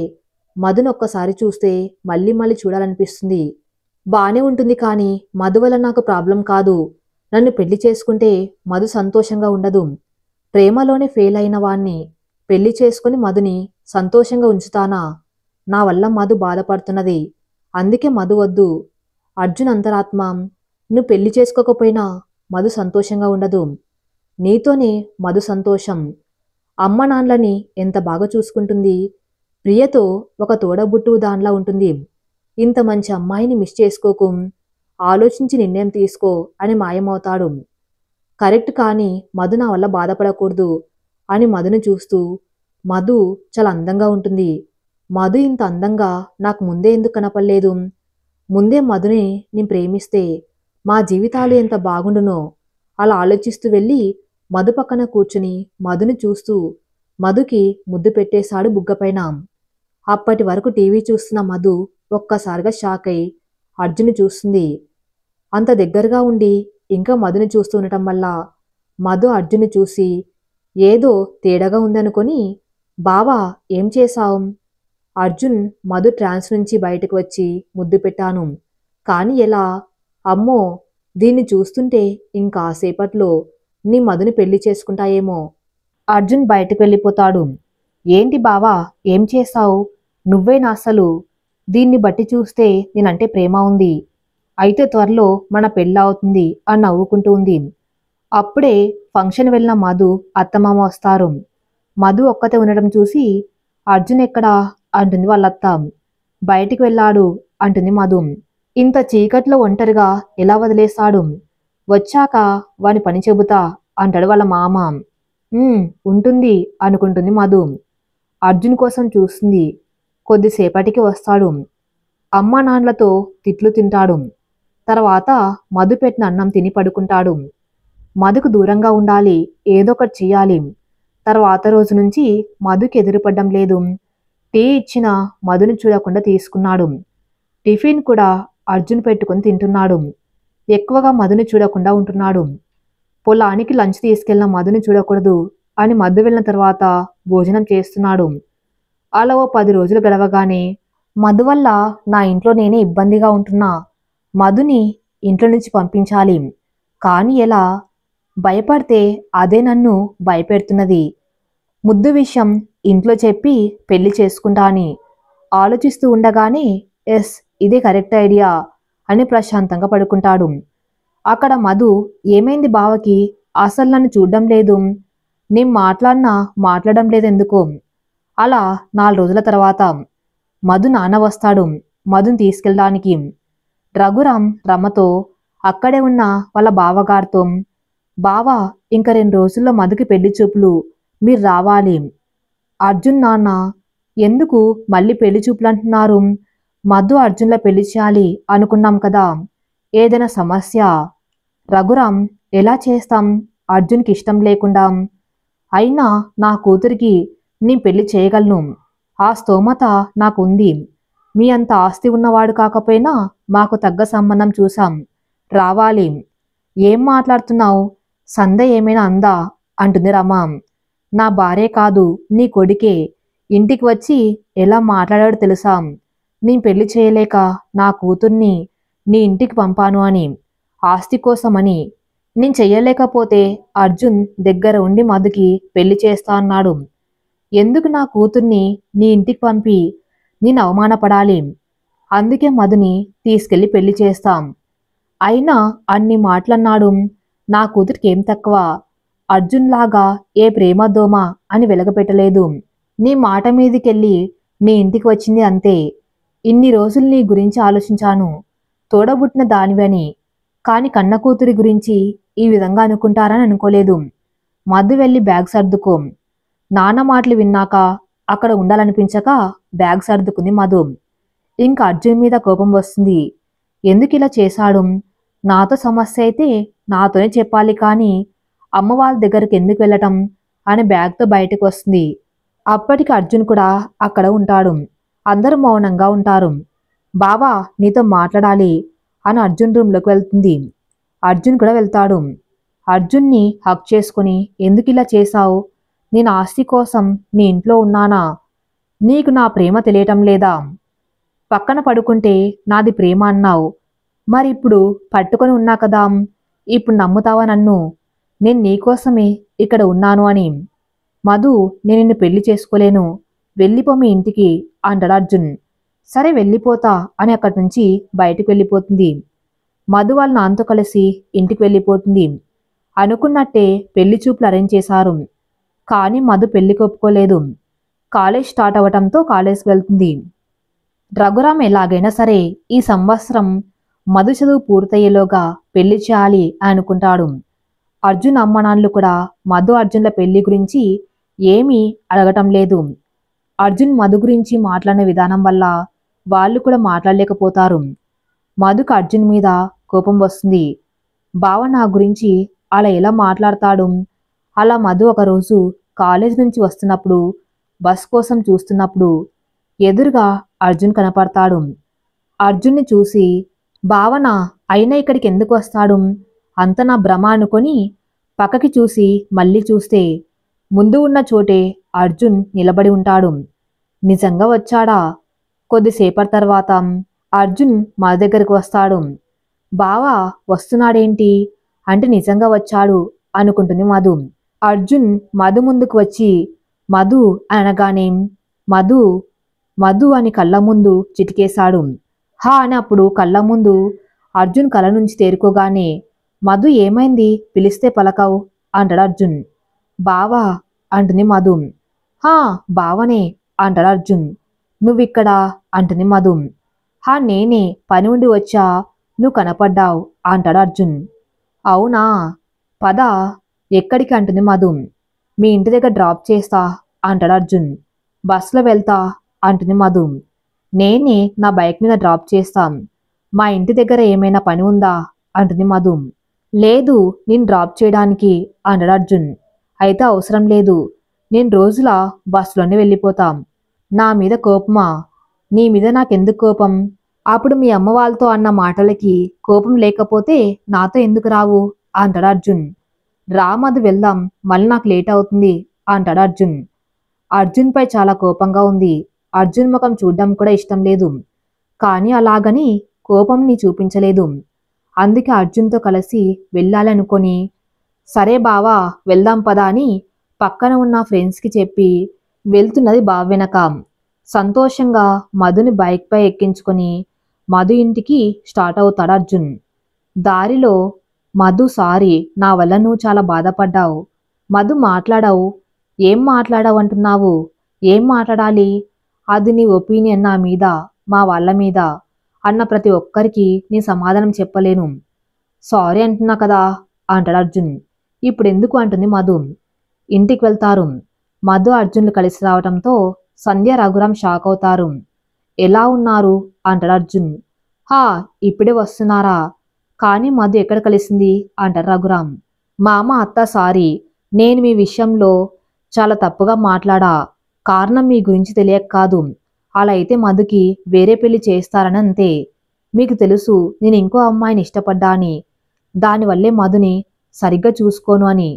మధుని ఒక్కసారి చూస్తే మళ్ళీ చూడాలనిపిస్తుంది. బానే ఉంటుంది కానీ మధు వల్ల నాకు ప్రాబ్లం కాదు. నన్ను పెళ్లి చేసుకుంటే మధు సంతోషంగా ఉండదు. ప్రేమలోనే ఫెయిల్ అయిన వాణ్ణి పెళ్లి చేసుకుని మధుని సంతోషంగా ఉంచుతానా? నా వల్ల మధు బాధపడుతున్నది, అందుకే మధు వద్దు. అర్జున్ అంతరాత్మ నువ్వు పెళ్లి చేసుకోకపోయినా మధు సంతోషంగా ఉండదు. నీతోనే మధు సంతోషం. అమ్మ నాన్నలని ఎంత బాగా చూసుకుంటుంది. ప్రియతో ఒక తోడబుట్టు దానిలా ఉంటుంది. ఇంత మంచి అమ్మాయిని మిస్ చేసుకోకు, ఆలోచించి నిర్ణయం తీసుకో అని మాయమవుతాడు. కరెక్ట్, కానీ మధు నా వల్ల బాధపడకూడదు అని మధుని చూస్తూ, మధు చాలా అందంగా ఉంటుంది. మధు ఇంత అందంగా నాకు ముందే ఎందుకు కనపడలేదు? ముందే మధుని నేను ప్రేమిస్తే మా జీవితాలు ఎంత బాగుండునో అలా ఆలోచిస్తూ వెళ్ళి మధు పక్కన కూర్చుని మధుని చూస్తూ మధుకి ముద్దు పెట్టేశాడు బుగ్గపైన. అప్పటి వరకు టీవీ చూస్తున్న మధు ఒక్కసారిగా షాక్ అయి అర్జున్ని చూస్తుంది. అంత దగ్గరగా ఉండి ఇంకా మధుని చూస్తూ ఉండటం వల్ల మధు అర్జున్ని చూసి ఏదో తేడాగా ఉందనుకొని, బావా ఏం చేశావు? అర్జున్ మధు ట్రాన్స్ నుంచి బయటకు వచ్చి ముద్దు పెట్టాను. కానీ ఎలా? అమ్మో, దీన్ని చూస్తుంటే ఇంకాసేపట్లో నీ మధుని పెళ్లి చేసుకుంటాయేమో. అర్జున్ బయటకు వెళ్ళిపోతాడు. ఏంటి బావా ఏం చేశావు? నువ్వేనా అసలు? దీన్ని బట్టి చూస్తే నేనంటే ప్రేమ ఉంది. అయితే త్వరలో మన పెళ్ళవుతుంది అని నవ్వుకుంటూ ఉంది. అప్పుడే ఫంక్షన్ వెళ్ళిన మధు అత్తమామ వస్తారు. మధు ఒక్కతే ఉండటం చూసి అర్జున్ ఎక్కడా అంటుంది వాళ్ళత్త. బయటికి వెళ్ళాడు అంటుంది మధు. ఇంత చీకట్లో ఒంటరిగా ఎలా వదిలేశాడు? వచ్చాక వాని పని చెబుతా అంటాడు వాళ్ళ మామ. ఉంటుంది అనుకుంటుంది మధు. అర్జున్ కోసం చూస్తుంది. కొద్దిసేపటికి వస్తాడు. అమ్మా నాన్నలతో తిట్లు తింటాడు. తర్వాత మధు పెట్టిన అన్నం తిని పడుకుంటాడు. మధుకు దూరంగా ఉండాలి, ఏదో ఒకటి చెయ్యాలి. తర్వాత రోజు నుంచి మధుకి ఎదురుపడ్డం లేదు. టీ ఇచ్చిన మధుని చూడకుండా తీసుకున్నాడు. టిఫిన్ కూడా అర్జున్ పెట్టుకుని తింటున్నాడు. ఎక్కువగా మధుని చూడకుండా ఉంటున్నాడు. పొలానికి లంచ్ తీసుకెళ్లిన మధుని చూడకూడదు అని మధు వెళ్ళిన తర్వాత భోజనం చేస్తున్నాడు. అలా ఓ 10 రోజులు గడవగానే మధు వల్ల నా ఇంట్లో నేనే ఇబ్బందిగా ఉంటున్నా, మధుని ఇంట్లో నుంచి పంపించాలి. కానీ ఎలా? భయపడితే అదే నన్ను భయపెడుతున్నది. ముద్దు విషయం ఇంట్లో చెప్పి పెళ్లి చేసుకుంటా అని ఆలోచిస్తూ ఉండగానే ఎస్, ఇదే కరెక్ట్ ఐడియా అని ప్రశాంతంగా పడుకుంటాడు. అక్కడ మధు, ఏమైంది బావకి? అసలు నన్ను చూడడం లేదు, నేను మాట్లాడడం లేదెందుకో. అలా 4 రోజుల తర్వాత మధు నాన్న వస్తాడు మధుని తీసుకెళ్ళడానికి. రఘురాం రమతో అక్కడే ఉన్న వాళ్ళ బావగారితో, బావా ఇంక 2 రోజుల్లో మధుకి పెళ్లి చూపులు, మీరు రావాలి. అర్జున్ నాన్న, ఎందుకు మళ్ళీ పెళ్లి చూపులు అంటున్నారు? మధు అర్జున్ల పెళ్లి చేయాలి అనుకున్నాం కదా, ఏదైనా సమస్య? రఘురాం, ఎలా చేస్తాం అర్జున్కి ఇష్టం లేకుండా? అయినా నా కూతురికి నేను పెళ్లి చేయగలను, ఆ స్తోమత నాకుంది. మీ అంత ఆస్తి ఉన్నవాడు కాకపోయినా మాకు తగ్గ సంబంధం చూసాం, రావాలి. ఏం మాట్లాడుతున్నావు? సంద ఏమైనా అందా అంటుంది రమ. నా భార్య కాదు, నీ కొడుకే ఇంటికి వచ్చి ఎలా మాట్లాడాడో తెలుసా? నేను పెళ్లి చేయలేక నా కూతుర్ని నీ ఇంటికి పంపాను అని, ఆస్తి కోసమని. నేను చెయ్యలేకపోతే అర్జున్ దగ్గర ఉండి మధుకి పెళ్లి చేస్తా అన్నాడు. ఎందుకు నా కూతుర్ని నీ ఇంటికి పంపి నేను అవమానపడాలి? అందుకే మధుని తీసుకెళ్లి పెళ్లి చేస్తాం. అయినా అన్ని మాటలన్నాడు. నా కూతురికి ఏం తక్కువ? అర్జున్ లాగా ఏ ప్రేమ దోమ అని వెలగపెట్టలేదు. నీ మాట మీదికెళ్ళి నీ ఇంటికి వచ్చింది అంతే. ఇన్ని రోజులు నీ గురించి ఆలోచించాను, తోడబుట్టిన దానివని. కాని కన్న కూతురి గురించి ఈ విధంగా అనుకుంటారని అనుకోలేదు. మధు వెళ్ళి బ్యాగ్ సర్దుకో. నాన్న మాటలు విన్నాక అక్కడ ఉండాలనిపించక బ్యాగ్ సర్దుకుంది మధు. ఇంకా అర్జున్ మీద కోపం వస్తుంది. ఎందుకు ఇలా చేశాడు? నాతో సమస్య అయితే నాతోనే చెప్పాలి, కానీ అమ్మ వాళ్ళ దగ్గరికి ఎందుకు వెళ్ళటం అని బ్యాగ్తో బయటకు వస్తుంది. అప్పటికి అర్జున్ కూడా అక్కడ ఉంటాడు. అందరూ మౌనంగా ఉంటారు. బావా నీతో మాట్లాడాలి అని అర్జున్ రూమ్లోకి వెళ్తుంది. అర్జున్ కూడా వెళ్తాడు. అర్జున్ని హక్ చేసుకుని, ఎందుకు ఇలా చేశావు? నేను ఆస్తి కోసం నీ ఇంట్లో ఉన్నానా? నీకు నా ప్రేమ తెలియటం లేదా? పక్కన పడుకుంటే నాది ప్రేమ అన్నావు, మరి ఇప్పుడు పట్టుకొని ఉన్నా కదా, ఇప్పుడు నమ్ముతావా నన్ను? నేను నీకోసమే ఇక్కడ ఉన్నాను అని. మధు, నేను నిన్ను పెళ్లి చేసుకోలేను, వెళ్ళిపో మీ ఇంటికి అంటాడు అర్జున్. సరే వెళ్ళిపోతా అని అక్కడి నుంచి బయటకు వెళ్ళిపోతుంది. మధు వాళ్ళ నాన్నతో కలిసి ఇంటికి వెళ్ళిపోతుంది. అనుకున్నట్టే పెళ్లి చూపులు అరేంజ్ చేశారు. కానీ మధు పెళ్లికి ఒప్పుకోలేదు. కాలేజ్ స్టార్ట్ అవ్వటంతో కాలేజ్కి వెళ్తుంది. రఘురాం ఎలాగైనా సరే ఈ సంవత్సరం మధు చదువు పూర్తయ్యేలోగా పెళ్లి చేయాలి అని అనుకుంటాడు. అర్జున్ అమ్మనాన్నలు కూడా మధు అర్జున్ల పెళ్లి గురించి ఏమీ అడగటం లేదు. అర్జున్ మధు గురించి మాట్లాడిన విధానం వల్ల వాళ్ళు కూడా మాట్లాడలేకపోతారు. మధుకు అర్జున్ మీద కోపం వస్తుంది. బావ నా గురించి అలా ఎలా మాట్లాడతాడు? అలా మధు ఒకరోజు కాలేజ్ నుంచి వస్తున్నప్పుడు బస్ కోసం చూస్తున్నప్పుడు ఎదురుగా అర్జున్ కనపడతాడు. అర్జున్ని చూసి భావన అయినా ఇక్కడికి ఎందుకు వస్తాడు? అంత నా భ్రమ అనుకొని పక్కకి చూసి మళ్ళీ చూస్తే ముందు ఉన్న చోటే అర్జున్ నిలబడి ఉంటాడు. నిజంగా వచ్చాడా? కొద్దిసేపటి తర్వాత అర్జున్ మా దగ్గరికి వస్తాడు. బావా వస్తున్నాడేంటి అంటే నిజంగా వచ్చాడు అనుకుంటుంది మధు. అర్జున్ మధు ముందుకు వచ్చి మధు అనగానే మధు మధు అని కళ్ళ ముందు చిటికేశాడు. హా అని అప్పుడు కళ్ళ ముందు అర్జున్ కళ్ళ నుంచి తేరుకోగానే మధు ఏమైంది పిలిస్తే పలకవు అంటాడు అర్జున్. బావా అంటుంది మధు. హా బావనే అంటాడు అర్జున్. నువ్విక్కడ అంటుంది మధు. హా నేనే పని ఉండి వచ్చా నువ్వు కనపడ్డావు అంటాడు అర్జున్. అవునా పద ఎక్కడికి అంటుంది మధు. మీ ఇంటి దగ్గర డ్రాప్ చేస్తా అంటాడు అర్జున్. బస్సులో వెళ్తా అంటుంది మధు. నేనే నా బైక్ మీద డ్రాప్ చేస్తాం. మా ఇంటి దగ్గర ఏమైనా పని ఉందా అంటుంది మధు. లేదు నేను డ్రాప్ చేయడానికి అంటాడు అర్జున్. అయితే అవసరం లేదు, నేను రోజులా బస్సులోనే వెళ్ళిపోతాం. నా మీద కోపమా? నీ మీద నాకెందుకు కోపం? అప్పుడు మీ అమ్మ వాళ్ళతో అన్న మాటలకి కోపం లేకపోతే నాతో ఎందుకు రావు అంటాడు అర్జున్. రా మధు వెళ్దాం, మళ్ళీ నాకు లేట్ అవుతుంది అంటాడు అర్జున్. అర్జున్పై చాలా కోపంగా ఉంది. అర్జున్ ముఖం చూడ్డం కూడా ఇష్టం లేదు. కానీ అలాగని కోపంని చూపించలేదు. అందుకే అర్జున్తో కలిసి వెళ్ళాలనుకొని సరే బావా వెళ్దాం పదా అని పక్కన ఉన్న ఫ్రెండ్స్కి చెప్పి వెళ్తున్నది బావ వెనక. సంతోషంగా మధుని బైక్పై ఎక్కించుకొని మధు ఇంటికి స్టార్ట్ అవుతాడు అర్జున్. దారిలో మధు సారీ నా వల్ల నువ్వు చాలా బాధపడ్డావు. మధు మాట్లాడావు. ఏం మాట్లాడావు అంటున్నావు? ఏం మాట్లాడాలి? అది నీ ఒపీనియన్ నా మీద మా వాళ్ళ మీద అన్న ప్రతి ఒక్కరికి నీ సమాధానం చెప్పలేను. సారీ అంటున్నా కదా అంటాడు అర్జున్. ఇప్పుడు ఎందుకు అంటుంది మధు. ఇంటికి వెళ్తారు. మధు అర్జున్లు కలిసి రావడంతో సంధ్య రఘురాం షాక్ అవుతారు. ఎలా ఉన్నారు అంటాడు అర్జున్. హా ఇప్పుడే వస్తున్నారా? కానీ మధు ఎక్కడ కలిసింది అంటారు రఘురాం. మా అమ్మ అత్త సారీ, నేను మీ విషయంలో చాలా తప్పుగా మాట్లాడా. కారణం మీ గురించి తెలియక కాదు. అలా అయితే మధుకి వేరే పెళ్లి చేస్తారని అంతే. మీకు తెలుసు నేను ఇంకో అమ్మాయిని ఇష్టపడ్డా అని. దానివల్లే మధుని సరిగ్గా చూసుకోను అని.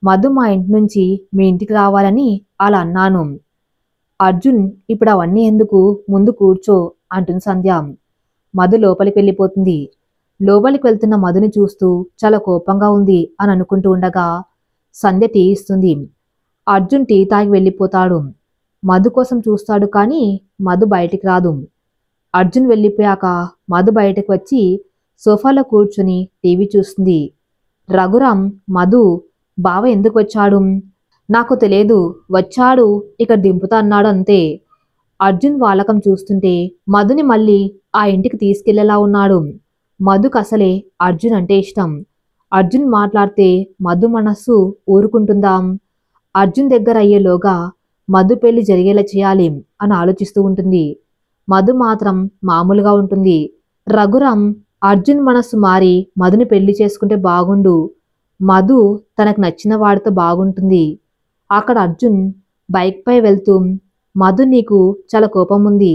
మధు మా ఇంటి నుంచి మీ ఇంటికి రావాలని అలా అన్నాను. అర్జున్ ఇప్పుడు అవన్నీ ఎందుకు, ముందు కూర్చో అంటుంది సంధ్య. మధు లోపలికి వెళ్ళిపోతుంది. లోపలికి వెళ్తున్న మధుని చూస్తూ చాలా కోపంగా ఉంది అని అనుకుంటూ ఉండగా సంధ్య టీ ఇస్తుంది. అర్జున్ టీ తాగి వెళ్ళిపోతాడు. మధు కోసం చూస్తాడు కానీ మధు బయటికి రాదు. అర్జున్ వెళ్ళిపోయాక మధు బయటకు వచ్చి సోఫాలో కూర్చుని టీవీ చూస్తుంది. రఘురాం మధు బావ ఎందుకు వచ్చాడు? నాకు తెలియదు, వచ్చాడు ఇక్కడ దింపుతా అన్నాడు అంతే. అర్జున్ వాలకం చూస్తుంటే మధుని మళ్ళీ ఆ ఇంటికి తీసుకెళ్లేలా ఉన్నాడు. మధుకు అసలే అర్జున్ అంటే ఇష్టం. అర్జున్ మాట్లాడితే మధు మనస్సు ఊరుకుంటుందా? అర్జున్ దగ్గర అయ్యేలోగా మధు పెళ్లి జరిగేలా చేయాలి అని ఆలోచిస్తూ ఉంటుంది. మధు మాత్రం మామూలుగా ఉంటుంది. రఘురాం అర్జున్ మనస్సు మారి మధుని పెళ్లి చేసుకుంటే బాగుండు, మధు తనకు నచ్చిన వాడితో బాగుంటుంది. అక్కడ అర్జున్ బైక్పై వెళ్తూ మధు నీకు చాలా కోపం ఉంది,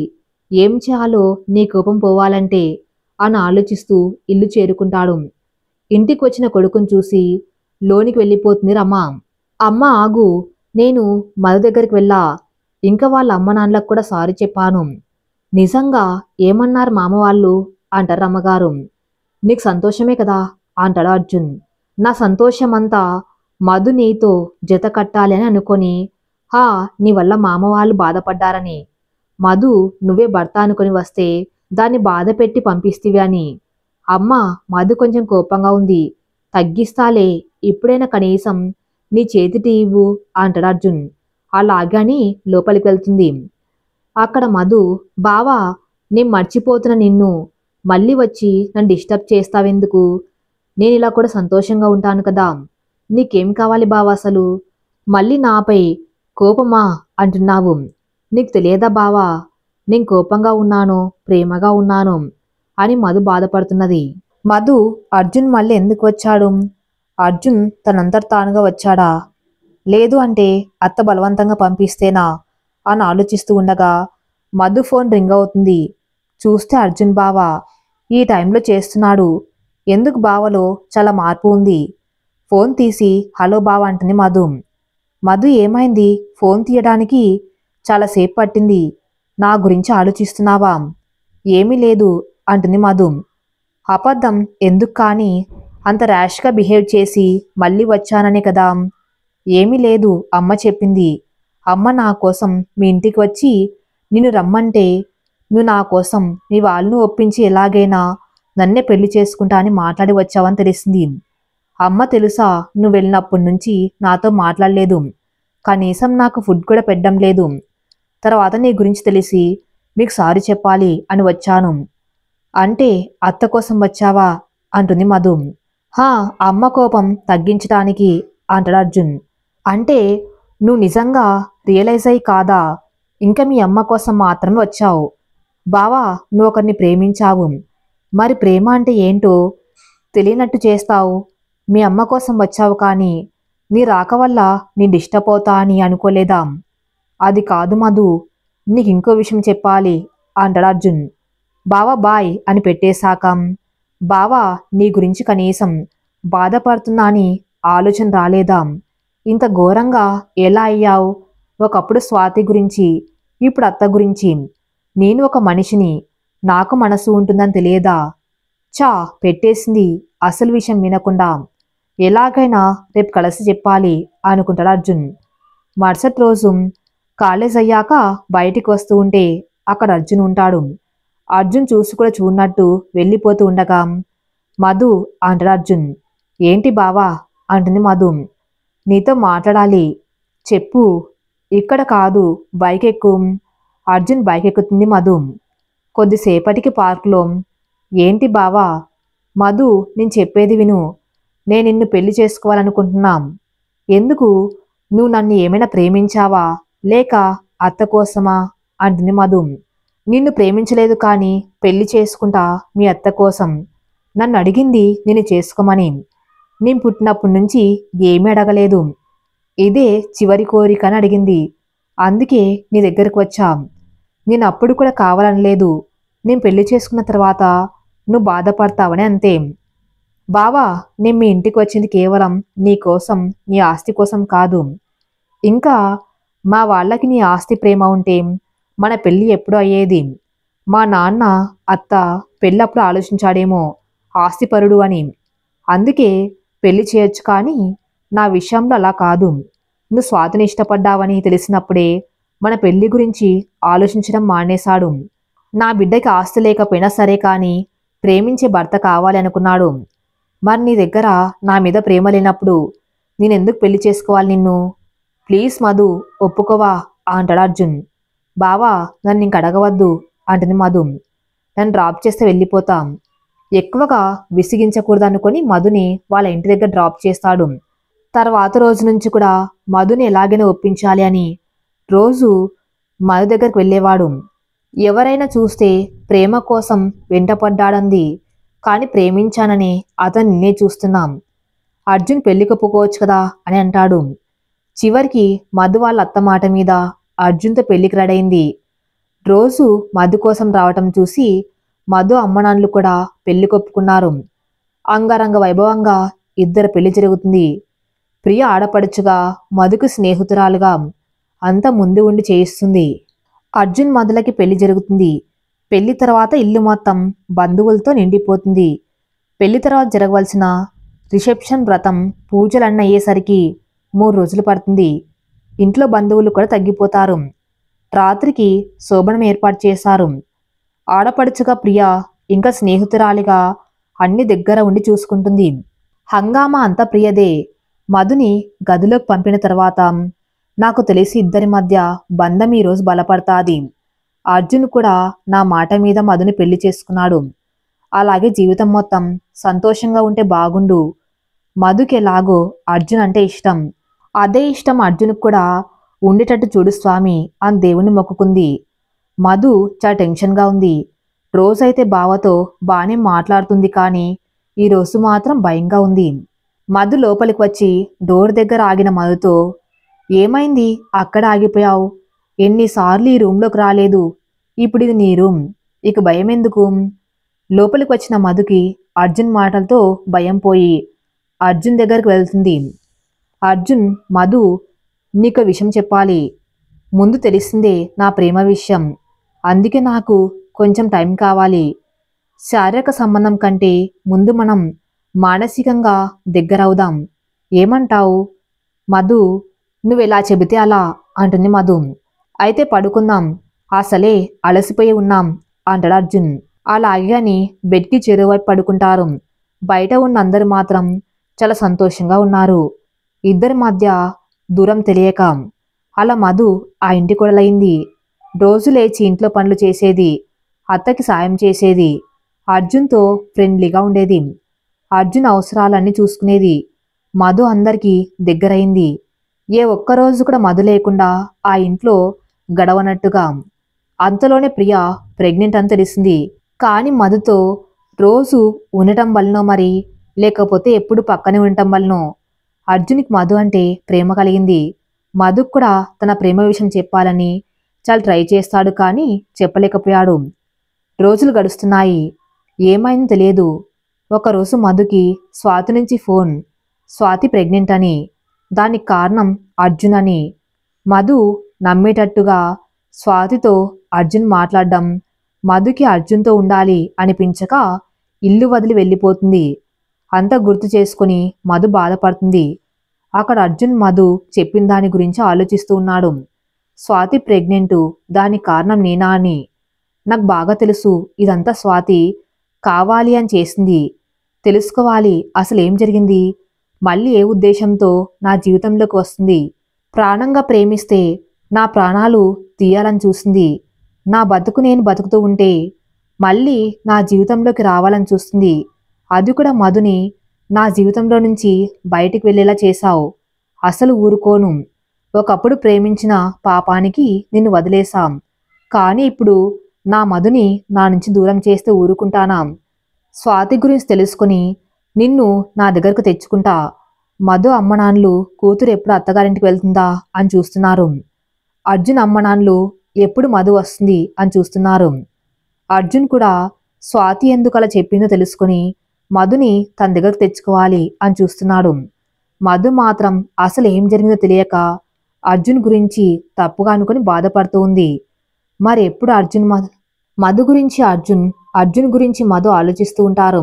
ఏం చేయాలో నీ కోపం పోవాలంటే అని ఆలోచిస్తూ ఇల్లు చేరుకుంటాడు. ఇంటికి వచ్చిన కొడుకుని చూసి లోనికి వెళ్ళిపోతుంది రమ. అమ్మ ఆగు, నేను మధు దగ్గరికి వెళ్ళా. ఇంకా వాళ్ళ అమ్మ నాన్నలకు కూడా సారీ చెప్పాను. నిజంగా ఏమన్నారు మామ వాళ్ళు అంటారు రమ్మగారు. నీకు సంతోషమే కదా అంటాడు అర్జున్. నా సంతోషమంతా మధు నీతో జత కట్టాలి అని అనుకొని, హా నీ వల్ల మామ వాళ్ళు బాధపడ్డారని. మధు నువ్వే భర్త అనుకొని వస్తే దాన్ని బాధ పెట్టి పంపిస్తీవి అని. అమ్మ మధు కొంచెం కోపంగా ఉంది, తగ్గిస్తాలే, ఇప్పుడైనా కనీసం నీ చేతిటి ఇవ్వు అంటాడు అర్జున్. అలాగని లోపలికి వెళ్తుంది. అక్కడ మధు బావా నేను మర్చిపోతున్న నిన్ను మళ్ళీ వచ్చి నన్ను డిస్టర్బ్ చేస్తావెందుకు? నేను ఇలా కూడా సంతోషంగా ఉంటాను కదా. నీకేం కావాలి బావా అసలు? మళ్ళీ నాపై కోపమా అంటున్నావు? నీకు తెలియదా బావా, నేను కోపంగా ఉన్నాను, ప్రేమగా ఉన్నాను అని మధు బాధపడుతున్నది. మధు, అర్జున్ మళ్ళీ ఎందుకు వచ్చాడు? అర్జున్ తనంతట తానుగా వచ్చాడా? లేదు అంటే అత్త బలవంతంగా పంపిస్తేనా అని ఆలోచిస్తూ ఉండగా మధు ఫోన్ రింగ్ అవుతుంది. చూస్తే అర్జున్ బావ ఈ టైంలో చేస్తున్నాడు. ఎందుకు బావలో చాలా మార్పు ఉంది. ఫోన్ తీసి హలో బావ అంటుంది మధు. మధు ఏమైంది? ఫోన్ తీయడానికి చాలాసేపు పట్టింది. నా గురించి ఆలోచిస్తున్నావా? ఏమీ లేదు అంటుంది మధు. అబద్ధం ఎందుకు కానీ అంత ర్యాష్గా బిహేవ్ చేసి మళ్ళీ వచ్చాననే కదా? ఏమీ లేదు, అమ్మ చెప్పింది. అమ్మ నా కోసం మీ ఇంటికి వచ్చి నిన్ను రమ్మంటే నువ్వు నా కోసం నీ వాళ్ళను ఒప్పించి ఎలాగైనా నన్నే పెళ్లి చేసుకుంటా అని మాట్లాడి వచ్చావని తెలిసింది. అమ్మ తెలుసా, నువ్వు వెళ్ళినప్పటి నుంచి నాతో మాట్లాడలేదు. కనీసం నాకు ఫుడ్ కూడా పెట్టడం లేదు. తర్వాత నీ గురించి తెలిసి మీకు సారీ చెప్పాలి అని వచ్చాను. అంటే అత్త కోసం వచ్చావా అంటుంది మధు. హా, అమ్మ కోపం తగ్గించడానికి అంటాడు అర్జున్. అంటే నువ్వు నిజంగా రియలైజ్ అయ్యి కాదా ఇంకా మీ అమ్మ కోసం మాత్రమే వచ్చావు? బావా, నువ్వు ఒకరిని ప్రేమించావు. మరి ప్రేమ అంటే ఏంటో తెలియనట్టు చేస్తావు. మీ అమ్మ కోసం వచ్చావు కానీ నీ రాక వల్ల నీ డిస్టర్బ్ అవుతా అని అనుకోలేదా? అది కాదు మధు, నీకు ఇంకో విషయం చెప్పాలి అంటాడు అర్జున్. బావా బాయ్ అని పెట్టేశాక, బావా నీ గురించి కనీసం బాధపడుతున్నా అని ఆలోచన రాలేదా? ఇంత ఘోరంగా ఎలా అయ్యావు? ఒకప్పుడు స్వాతి గురించి, ఇప్పుడు అత్త గురించి. నేను ఒక మనిషిని, నాకు మనసు ఉంటుందని తెలియదా? చా పెట్టేసింది అసలు విషయం వినకుండా. ఎలాగైనా రేపు కలిసి చెప్పాలి అనుకుంటాడు అర్జున్. మరుసటి రోజు కాలేజ్ అయ్యాక బయటికి వస్తూ ఉంటే అక్కడ అర్జున్ ఉంటాడు. అర్జున్ చూసి కూడా చూడనట్టు వెళ్ళిపోతూ ఉండగా మధు అంటాడు అర్జున్. ఏంటి బావా అంటుంది మధు. నీతో మాట్లాడాలి. చెప్పు. ఇక్కడ కాదు, బైక్ ఎక్కు. అర్జున్ బైక్ ఎక్కుతుంది మధు. కొద్దిసేపటికి పార్కులో, ఏంటి బావా? మధు, నేను చెప్పేది విను. నేను నిన్ను పెళ్లి చేసుకోవాలనుకుంటున్నాం. ఎందుకు? నువ్వు నన్ను ఏమైనా ప్రేమించావా లేక అత్త కోసమా అంటుంది మధు. నిన్ను ప్రేమించలేదు కానీ పెళ్లి చేసుకుంటా మీ అత్త కోసం. నన్ను అడిగింది నేను చేసుకోమని. నేను పుట్టినప్పటి నుంచి ఏమీ అడగలేదు. ఇదే చివరి కోరిక అని అడిగింది. అందుకే నీ దగ్గరకు వచ్చా. నేను అప్పుడు కూడా కావాలనలేదు. నేను పెళ్లి చేసుకున్న తర్వాత నువ్వు బాధపడతావని అంతే. బావా, నేను మీ ఇంటికి వచ్చింది కేవలం నీ కోసం, నీ ఆస్తి కోసం కాదు. ఇంకా మా వాళ్ళకి నీ ఆస్తి ప్రేమ ఉంటే మన పెళ్ళి ఎప్పుడూ అయ్యేది. మా నాన్న, అత్త పెళ్ళప్పుడు ఆలోచించాడేమో ఆస్తిపరుడు అని. అందుకే పెళ్లి చేయొచ్చు కానీ నా విషయంలో అలా కాదు. నువ్వు స్వాతిని ఇష్టపడ్డావని తెలిసినప్పుడే మన పెళ్లి గురించి ఆలోచించడం మానేశాడు. నా బిడ్డకి ఆస్తి లేకపోయినా సరే కానీ ప్రేమించే భర్త కావాలి అనుకున్నాడు. మరి నీ దగ్గర నా మీద ప్రేమ లేనప్పుడు నేనెందుకు పెళ్లి చేసుకోవాలి నిన్ను? ప్లీజ్ మధు, ఒప్పుకోవా అంటాడు అర్జున్. బావా, నన్ను ఇంక అడగవద్దు అంటుంది మధు. నన్ను డ్రాప్ చేస్తే వెళ్ళిపోతాం. ఎక్కువగా విసిగించకూడదనుకొని మధుని వాళ్ళ ఇంటి దగ్గర డ్రాప్ చేస్తాడు. తర్వాత రోజు నుంచి కూడా మధుని ఎలాగైనా ఒప్పించాలి అని రోజు మధు దగ్గరికి వెళ్ళేవాడు. ఎవరైనా చూస్తే ప్రేమ కోసం వెంటపడ్డాడంది కానీ ప్రేమించానని అతను నిన్నే చూస్తున్నాం. అర్జున్ పెళ్లికి ఒప్పుకోవచ్చు కదా అని అంటాడు. చివరికి మధు వాళ్ళ అత్త మాట మీద అర్జున్తో పెళ్లికి రెడైంది. రోజు మధు కోసం రావటం చూసి మధు అమ్మనాన్నలు కూడా పెళ్లి కొప్పుకున్నారు. అంగరంగ వైభవంగా ఇద్దరు పెళ్లి జరుగుతుంది. ప్రియ ఆడపడుచుగా, మధుకు స్నేహితురాలుగా అంత ముందు ఉండి చేయిస్తుంది. అర్జున్ మధులకి పెళ్లి జరుగుతుంది. పెళ్లి తర్వాత ఇల్లు మొత్తం బంధువులతో నిండిపోతుంది. పెళ్లి తర్వాత జరగవలసిన రిసెప్షన్, వ్రతం, పూజలన్నీ అయ్యేసరికి 3 రోజులు పడుతుంది. ఇంట్లో బంధువులు కూడా తగ్గిపోతారు. రాత్రికి శోభనం ఏర్పాటు చేశారు. ఆడపడుచుగా ప్రియ ఇంకా స్నేహితురాలిగా అన్ని దగ్గర ఉండి చూసుకుంటుంది. హంగామా అంతా ప్రియదే. మధుని గదిలోకి పంపిన తర్వాత నాకు తెలిసి ఇద్దరి మధ్య బంధం ఈరోజు బలపడతాది. అర్జున్ కూడా నా మాట మీద మధుని పెళ్లి చేసుకున్నాడు. అలాగే జీవితం మొత్తం సంతోషంగా ఉంటే బాగుండు మధుకి ఎలాగో అర్జున్ అంటే ఇష్టం. అదే ఇష్టం అర్జున్కి కూడా ఉండేటట్టు చూడు స్వామి అని దేవుణ్ణి మొక్కుకుంది. మధు చాలా టెన్షన్గా ఉంది. రోజైతే బావతో బానే మాట్లాడుతుంది కానీ ఈరోజు మాత్రం భయంగా ఉంది. మధు లోపలికి వచ్చి డోర్ దగ్గర ఆగిన మధుతో, ఏమైంది అక్కడ ఆగిపోయావు? ఎన్నిసార్లు ఈ రూంలోకి రాలేదు, ఇప్పుడు ఇది నీ రూమ్, ఇక భయం ఎందుకు? లోపలికి వచ్చిన మధుకి అర్జున్ మాటలతో భయం పోయి అర్జున్ దగ్గరికి వెళ్తుంది. అర్జున్, మధు, నీకు విషయం చెప్పాలి. ముందు తెలిసిందే నా ప్రేమ విషయం. అందుకే నాకు కొంచెం టైం కావాలి. శారీరక సంబంధం కంటే ముందు మనం మానసికంగా దగ్గరవుదాం. ఏమంటావు? మధు, నువ్వెలా చెబితే అలా అంటుంది మధు. అయితే పడుకుందాం, అసలే అలసిపోయి ఉన్నాం అంటాడు అర్జున్. అలాగే అని బెడ్కి చెరువైపు పడుకుంటారు. బయట ఉన్న అందరూ మాత్రం చాలా సంతోషంగా ఉన్నారు. ఇద్దరి మధ్య దూరం తెలియక. అలా మధు ఆ ఇంటి కొడలైంది. రోజు లేచి ఇంట్లో పనులు చేసేది, అత్తకి సాయం చేసేది, అర్జున్తో ఫ్రెండ్లీగా ఉండేది, అర్జున్ అవసరాలన్నీ చూసుకునేది. మధు అందరికీ దగ్గరైంది. ఏ ఒక్కరోజు కూడా మధు లేకుండా ఆ ఇంట్లో గడవనట్టుగా. అంతలోనే ప్రియ ప్రెగ్నెంట్ అని తెలిసింది. కానీ మధుతో రోజు ఉండటం వల్లనో మరి లేకపోతే ఎప్పుడు పక్కనే ఉండటం వల్లనో అర్జున్కి మధు అంటే ప్రేమ కలిగింది. మధుకు కూడా తన ప్రేమ విషయం చెప్పాలని చాలా ట్రై చేస్తాడు కానీ చెప్పలేకపోయాడు. రోజులు గడుస్తున్నాయి. ఏమైందో తెలియదు. ఒకరోజు మధుకి స్వాతి నుంచి ఫోన్, స్వాతి ప్రెగ్నెంట్ అని, దానికి కారణం అర్జున్ అని. మధు నమ్మేటట్టుగా స్వాతితో అర్జున్ మాట్లాడడం మధుకి అర్జున్తో ఉండాలి అనిపించక ఇల్లు వదిలి వెళ్ళిపోతుంది. అంతా గుర్తు చేసుకుని మధు బాధపడుతుంది. అక్కడ అర్జున్ మధు చెప్పిన దాని గురించి ఆలోచిస్తూ ఉన్నాడు. స్వాతి ప్రెగ్నెంటు, దానికి కారణం నేనా అని. నాకు బాగా తెలుసు ఇదంతా స్వాతి కావాలి అని చేసింది. తెలుసుకోవాలి అసలు ఏం జరిగింది, మళ్ళీ ఏ ఉద్దేశంతో నా జీవితంలోకి వస్తుంది. ప్రాణంగా ప్రేమిస్తే నా ప్రాణాలు తీయాలని చూసింది. నా బతుకు నేను బతుకుతూ ఉంటే మళ్ళీ నా జీవితంలోకి రావాలని చూస్తుంది. అది కూడా మధుని నా జీవితంలో నుంచి బయటికి వెళ్ళేలా చేశావు. అసలు ఊరుకోను. ఒకప్పుడు ప్రేమించిన పాపానికి నిన్ను వదిలేశాం. కానీ ఇప్పుడు నా మధుని నా నుంచి దూరం చేస్తే ఊరుకుంటానా? స్వాతి గురించి తెలుసుకుని నిన్ను నా దగ్గరకు తెచ్చుకుంటా. మధు అమ్మనాన్నలు కూతురు ఎప్పుడు అత్తగారింటికి వెళ్తుందా అని చూస్తున్నారు. అర్జున్ అమ్మనాన్నలు ఎప్పుడు మధు వస్తుంది అని చూస్తున్నారు. అర్జున్ కూడా స్వాతి ఎందుకు అలా చెప్పిందో తెలుసుకుని మధుని తన దగ్గరకు తెచ్చుకోవాలి అని చూస్తున్నాడు. మధు మాత్రం అసలు ఏం జరిగిందో తెలియక అర్జున్ గురించి తప్పుగా అనుకుని బాధపడుతూ ఉంది. మరి ఎప్పుడు మధు గురించి అర్జున్ గురించి మధు ఆలోచిస్తూ ఉంటారు.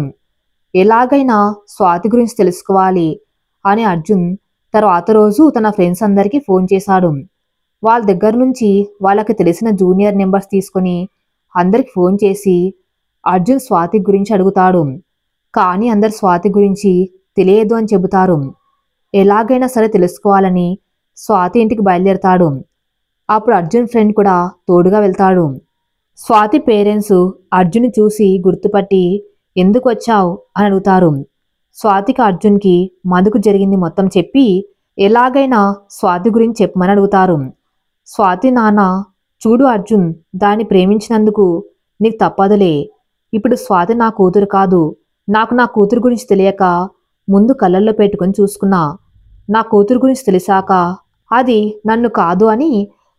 ఎలాగైనా స్వాతి గురించి తెలుసుకోవాలి అని అర్జున్ తర్వాత రోజు తన ఫ్రెండ్స్ అందరికీ ఫోన్ చేశాడు. వాళ్ళ దగ్గర నుంచి వాళ్ళకి తెలిసిన జూనియర్ నెంబర్స్ తీసుకొని అందరికి ఫోన్ చేసి అర్జున్ స్వాతి గురించి అడుగుతాడు. కానీ అందరు స్వాతి గురించి తెలియదు అని చెబుతారు. ఎలాగైనా సరే తెలుసుకోవాలని స్వాతి ఇంటికి బయలుదేరతాడు. అప్పుడు అర్జున్ ఫ్రెండ్ కూడా తోడుగా వెళ్తాడు. స్వాతి పేరెంట్స్ అర్జున్ని చూసి గుర్తుపట్టి ఎందుకు వచ్చావు అని అడుగుతారు. స్వాతికి అర్జున్కి మధుకు జరిగింది మొత్తం చెప్పి ఎలాగైనా స్వాతి గురించి చెప్పమని అడుగుతారు. స్వాతి నాన్న, చూడు అర్జున్, దాన్ని ప్రేమించినందుకు నీకు తప్పదులే. ఇప్పుడు స్వాతి నా కూతురు కాదు. నాకు నా కూతురు గురించి తెలియక ముందు కళ్ళల్లో పెట్టుకుని చూసుకున్నా. నా కూతురు గురించి తెలిసాక అది నన్ను కాదు అని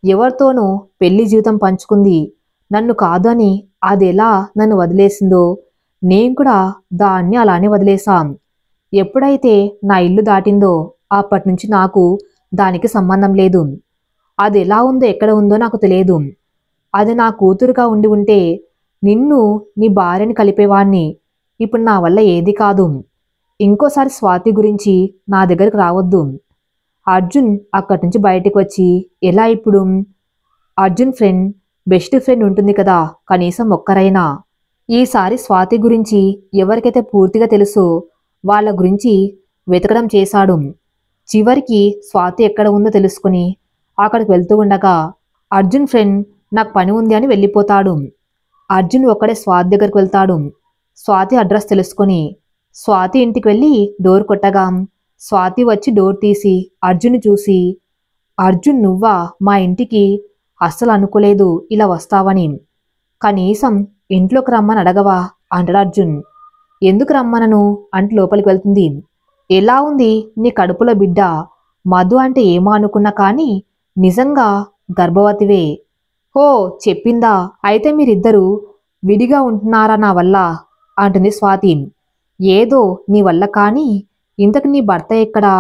ఎవరితోనూ పెళ్లి జీవితం పంచుకుంది. నన్ను కాదు అని అది ఎలా నన్ను వదిలేసిందో నేను కూడా దాన్ని అలానే వదిలేశాం. ఎప్పుడైతే నా ఇల్లు దాటిందో అప్పటి నుంచి నాకు దానికి సంబంధం లేదు. అది ఎలా ఉందో ఎక్కడ ఉందో నాకు తెలియదు. అది నా కూతురుగా ఉండి ఉంటే నిన్ను నీ భార్యని కలిపేవాణ్ణి. ఇప్పుడు నా వల్ల ఏది కాదు. ఇంకోసారి స్వాతి గురించి నా దగ్గరకు రావద్దు. అర్జున్ అక్కడి నుంచి బయటకు వచ్చి ఎలా ఇప్పుడు? అర్జున్ ఫ్రెండ్, బెస్ట్ ఫ్రెండ్ ఉంటుంది కదా, కనీసం ఒక్కరైనా. ఈసారి స్వాతి గురించి ఎవరికైతే పూర్తిగా తెలుసో వాళ్ళ గురించి వెతకడం చేశాడు. చివరికి స్వాతి ఎక్కడ ఉందో తెలుసుకుని అక్కడికి వెళ్తూ ఉండగా అర్జున్ ఫ్రెండ్ నాకు పని ఉంది అని వెళ్ళిపోతాడు. అర్జున్ ఒక్కడే స్వాతి దగ్గరికి వెళ్తాడు. స్వాతి అడ్రస్ తెలుసుకొని స్వాతి ఇంటికి వెళ్ళి డోర్ కొట్టగా స్వాతి వచ్చి డోర్ తీసి అర్జున్ని చూసి, అర్జున్ నువ్వా మా ఇంటికి? అస్సలు అనుకోలేదు ఇలా వస్తావని. కనీసం ఇంట్లోకి రమ్మని అడగవా అంటాడు అర్జున్. ఎందుకు రమ్మనను అంటూ లోపలికి వెళ్తుంది. ఎలా ఉంది నీ కడుపులో బిడ్డ? మధు అంటే ఏమో అనుకున్నా కానీ నిజంగా గర్భవతివే. ఓ చెప్పిందా? అయితే మీరిద్దరూ విడిగా ఉంటున్నారా నా వల్ల అంటుంది స్వాతి. ఏదో నీ వల్ల కానీ ఇంతకు నీ భర్త ఎక్కడా?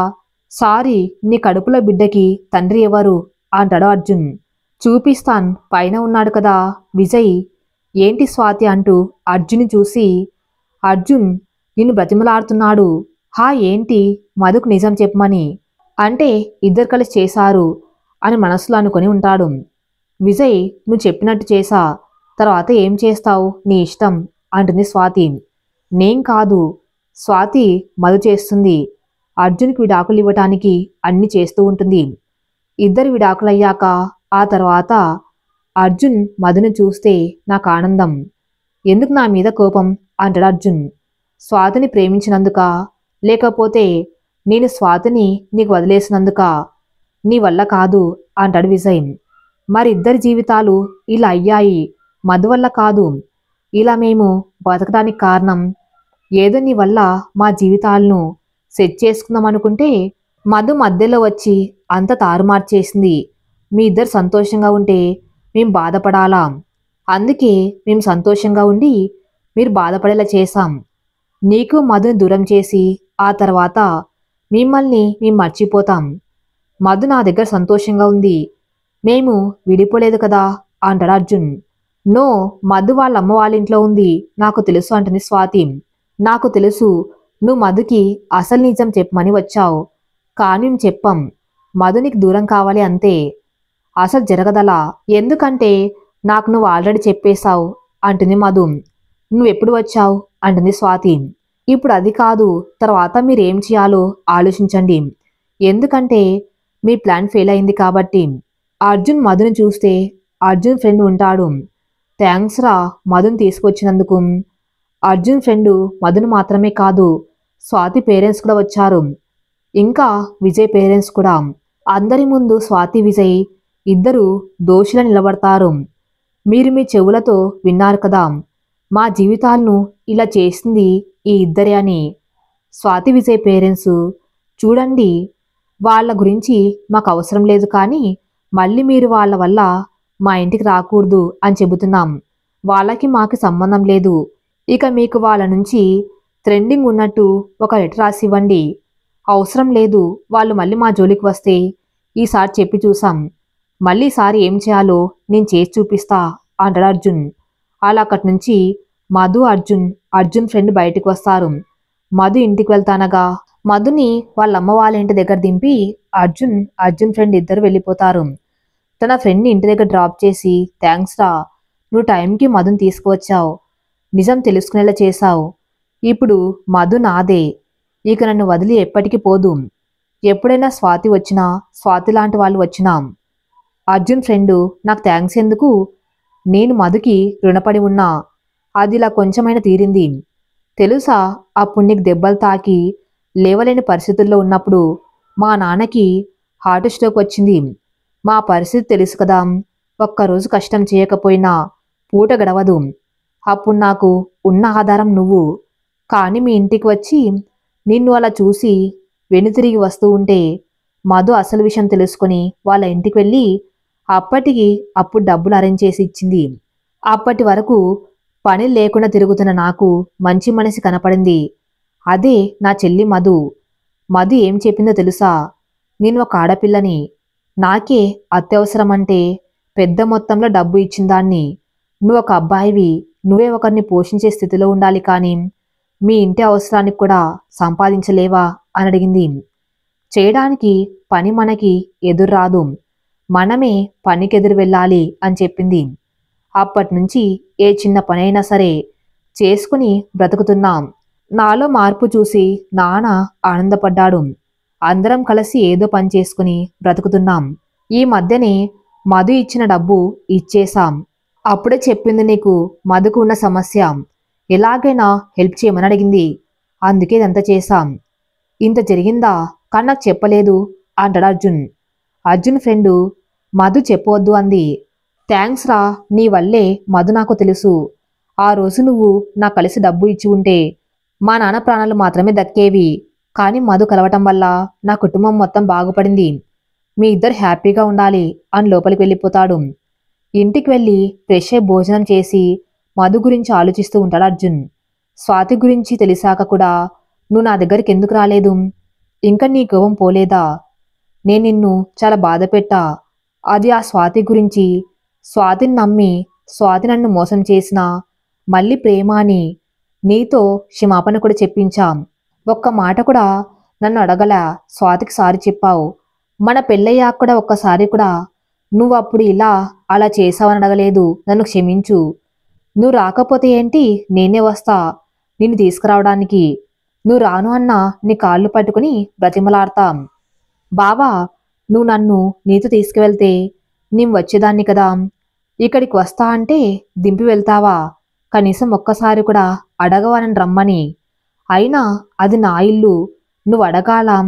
సారీ నీ కడుపులో బిడ్డకి తండ్రి ఎవరు అంటాడు అర్జున్. చూపిస్తాన్ పైన ఉన్నాడు కదా విజయ్. ఏంటి స్వాతి అంటూ అర్జున్ని చూసి, అర్జున్ నిన్ను బ్రతిమలాడుతున్నాడు. హా ఏంటి మధుకు నిజం చెప్పమని. అంటే ఇద్దరు కలిసి చేశారు అని మనసులో అనుకొని ఉంటాడు. విజయ్ నువ్వు చెప్పినట్టు చేసా, తర్వాత ఏం చేస్తావు నీ ఇష్టం అంటుంది స్వాతి. నేం కాదు స్వాతి మధు చేస్తుంది. అర్జున్కి విడాకులు ఇవ్వటానికి అన్ని చేస్తూ ఉంటుంది. ఇద్దరు విడాకులయ్యాక ఆ తర్వాత అర్జున్ మధుని చూస్తే నాకు ఆనందం. ఎందుకు నా మీద కోపం అంటాడు అర్జున్. స్వాతిని ప్రేమించినందుక, లేకపోతే నేను స్వాతిని నీకు వదిలేసినందుక? నీ వల్ల కాదు అంటాడు విజయ్. మరి ఇద్దరి జీవితాలు ఇలా అయ్యాయి మధు వల్ల కాదు. ఇలా మేము బతకడానికి కారణం ఏదో నీ వల్ల మా జీవితాలను సెట్ చేసుకుందాం అనుకుంటే మధు మధ్యలో వచ్చి అంత తారుమార్చేసింది. మీ ఇద్దరు సంతోషంగా ఉంటే మేం బాధపడాలా? అందుకే మేము సంతోషంగా ఉండి మీరు బాధపడేలా చేశాం. నీకు మధుని దూరం చేసి ఆ తర్వాత మిమ్మల్ని మేము మర్చిపోతాం. మధు నా దగ్గర సంతోషంగా ఉంది. మేము విడిపోలేదు కదా అంటాడు అర్జున్. నో మధు వాళ్ళ అమ్మ వాళ్ళ ఇంట్లో ఉంది నాకు తెలుసు అంటుంది స్వాతి. నాకు తెలుసు నువ్వు మధుకి అసలు నిజం చెప్పమని వచ్చావు. కానీ మేము చెప్పం. మధు నీకు దూరం కావాలి అంతే. అసలు జరగదలా. ఎందుకంటే నాకు నువ్వు ఆల్రెడీ చెప్పేశావు అంటుంది మధు. నువ్వెప్పుడు వచ్చావు అంటుంది స్వాతి. ఇప్పుడు అది కాదు, తర్వాత మీరేం చేయాలో ఆలోచించండి. ఎందుకంటే మీ ప్లాన్ ఫెయిల్ అయింది కాబట్టి. అర్జున్ మధుని చూస్తే అర్జున్ ఫ్రెండ్ ఉంటాడు. థ్యాంక్స్ రా మధుని తీసుకొచ్చినందుకు. అర్జున్ ఫ్రెండు మధును మాత్రమే కాదు, స్వాతి పేరెంట్స్ కూడా వచ్చారు. ఇంకా విజయ్ పేరెంట్స్ కూడా. అందరి ముందు స్వాతి విజయ్ ఇద్దరు దోషులా నిలబడతారు. మీరు మీ చెవులతో విన్నారు కదా మా జీవితాలను ఇలా చేసింది ఈ ఇద్దరే అని. స్వాతి విజయ్ పేరెంట్స్ చూడండి, వాళ్ళ గురించి మాకు అవసరం లేదు కానీ మళ్ళీ మీరు వాళ్ళ వల్ల మా ఇంటికి రాకూడదు అని చెబుతున్నాం. వాళ్ళకి మాకు సంబంధం లేదు. ఇక మీకు వాళ్ళ నుంచి ట్రెండింగ్ ఉన్నట్టు ఒక లెటర్ రాసి ఇవ్వండి. అవసరం లేదు వాళ్ళు మళ్ళీ మా జోలికి వస్తే ఈసారి చెప్పి చూసాం. మళ్ళీ ఈసారి ఏం చేయాలో నేను చేసి చూపిస్తా అంటాడు అర్జున్. అలా అక్కడి నుంచి మధు అర్జున్ ఫ్రెండ్ బయటకు వస్తారు. మధు ఇంటికి వెళ్తానగా మధుని వాళ్ళ అమ్మ వాళ్ళ ఇంటి దగ్గర దింపి అర్జున్ ఫ్రెండ్ ఇద్దరు వెళ్ళిపోతారు. తన ఫ్రెండ్ని ఇంటి దగ్గర డ్రాప్ చేసి, థ్యాంక్స్ రా నువ్వు టైంకి మధుని తీసుకువచ్చావు. నిజం తెలుసుకునేలా చేశావు. ఇప్పుడు మధు నాదే. ఇక నన్ను వదిలి ఎప్పటికీ పోదు. ఎప్పుడైనా స్వాతి వచ్చినా, స్వాతి లాంటి వాళ్ళు వచ్చినా అర్జున్ ఫ్రెండు నాకు థ్యాంక్స్ ఎందుకు? నేను మధుకి రుణపడి ఉన్నా. అది ఇలా కొంచెమైనా తీరింది. తెలుసా అప్పుడు నీకు దెబ్బలు తాకి లేవలేని పరిస్థితుల్లో ఉన్నప్పుడు మా నాన్నకి హార్ట్ స్ట్రోక్ వచ్చింది. మా పరిస్థితి తెలుసు కదా. ఒక్కరోజు కష్టం చేయకపోయినా పూట గడవదు. అప్పుడు నాకు ఉన్న ఆధారం నువ్వు. కానీ మీ ఇంటికి వచ్చి నిన్ను అలా చూసి వెనుతిరిగి వస్తూ ఉంటే మధు అసలు విషయం తెలుసుకొని వాళ్ళ ఇంటికి వెళ్ళి అప్పుడు డబ్బులు అరేంజ్ చేసి ఇచ్చింది. అప్పటి వరకు పని లేకుండా తిరుగుతున్న నాకు మంచి మనిషి కనపడింది. అదే నా చెల్లి మధు. మధు ఏం చెప్పిందో తెలుసా? నేను ఒక ఆడపిల్లని, నాకే అత్యవసరమంటే పెద్ద మొత్తంలో డబ్బు ఇచ్చిందాన్ని. నువ్వు ఒక అబ్బాయివి, నువ్వే ఒకరిని పోషించే స్థితిలో ఉండాలి కానీ మీ ఇంటి అవసరానికి కూడా సంపాదించలేవా అని అడిగింది. చేయడానికి పని మనకి ఎదురు రాదు, మనమే పనికెదురు వెళ్ళాలి అని చెప్పింది. అప్పటినుంచి ఏ చిన్న పనైనా సరే చేసుకుని బ్రతుకుతున్నాం. నాలో మార్పు చూసి నాన్న ఆనందపడ్డాడు. అందరం కలిసి ఏదో పని చేసుకుని బ్రతుకుతున్నాం. ఈ మధ్యనే మధు ఇచ్చిన డబ్బు ఇచ్చేశాం. అప్పుడే చెప్పింది నీకు మధుకు ఉన్న సమస్య. ఎలాగైనా హెల్ప్ చేయమని అడిగింది. అందుకే ఇదంతా చేశాం. ఇంత జరిగిందా కానీ నాకు చెప్పలేదు అంటాడు అర్జున్. అర్జున్ ఫ్రెండు మధు చెప్పవద్దు అంది. థ్యాంక్స్ రా, నీ వల్లే మధు నాకు తెలుసు. ఆ రోజు నువ్వు నాకు కలిసి డబ్బు ఇచ్చి ఉంటే మా నాన్న ప్రాణాలు మాత్రమే దక్కేవి. కానీ మధు కలవటం వల్ల నా కుటుంబం మొత్తం బాగుపడింది. మీ ఇద్దరు హ్యాపీగా ఉండాలి అని లోపలికి వెళ్ళిపోతాడు. ఇంటికి వెళ్ళి ఫ్రెష్ అయి భోజనం చేసి మధు గురించి ఆలోచిస్తూ ఉంటాడు అర్జున్. స్వాతి గురించి తెలిసాక కూడా నువ్వు నా దగ్గరికి ఎందుకు రాలేదు? ఇంకా నీ కోపం పోలేదా? నేను నిన్ను చాలా బాధ పెట్టా. అది ఆ స్వాతి గురించి. స్వాతిని నమ్మి స్వాతి నన్ను మోసం చేసినా మళ్ళీ ప్రేమ అని నీతో క్షమాపణ కూడా చెప్పించాం. ఒక్క మాట కూడా నన్ను అడగలా. స్వాతికి సారీ చెప్పావు. మన పెళ్ళయ్యాక కూడా ఒక్కసారి కూడా నువ్వు అప్పుడు ఇలా అలా చేసావని అడగలేదు. నన్ను క్షమించు. నువ్వు రాకపోతే ఏంటి, నేనే వస్తా నిన్ను తీసుకురావడానికి. నువ్వు రాను అన్నా నీ కాళ్ళు పట్టుకుని బ్రతిమలాడతాం. బావా, నువ్వు నన్ను నీతో తీసుకువెళ్తే నేను వచ్చేదాన్ని కదా. ఇక్కడికి వస్తా అంటే దింపి వెళ్తావా? కనీసం ఒక్కసారి కూడా అడగవనని రమ్మని. అయినా అది నా ఇల్లు, నువ్వు అడగాలాం.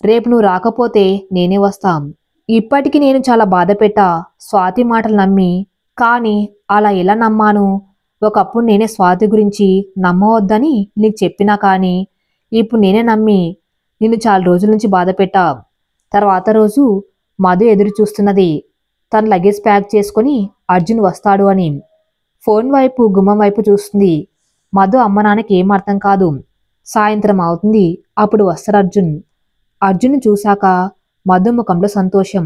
రేపు నువ్వు రాకపోతే నేనే వస్తాం. ఇప్పటికి నేను చాలా బాధ పెట్టా స్వాతి మాటలు నమ్మి. కానీ అలా ఎలా నమ్మాను? ఒకప్పుడు నేనే స్వాతి గురించి నమ్మవద్దని నీకు చెప్పినా కానీ ఇప్పుడు నేనే నమ్మి నిన్ను చాలా రోజుల నుంచి బాధ పెట్టా. తర్వాత రోజు మధు ఎదురు చూస్తున్నది తన లగేజ్ ప్యాక్ చేసుకుని అర్జున్ వస్తాడు అని. ఫోన్ వైపు గుమ్మం వైపు చూస్తుంది. మధు అమ్మ నాన్నకి ఏం అర్థం కాదు. సాయంత్రం అవుతుంది. అప్పుడు వస్తారు అర్జున్. అర్జున్ చూశాక మధు ముఖంలో సంతోషం.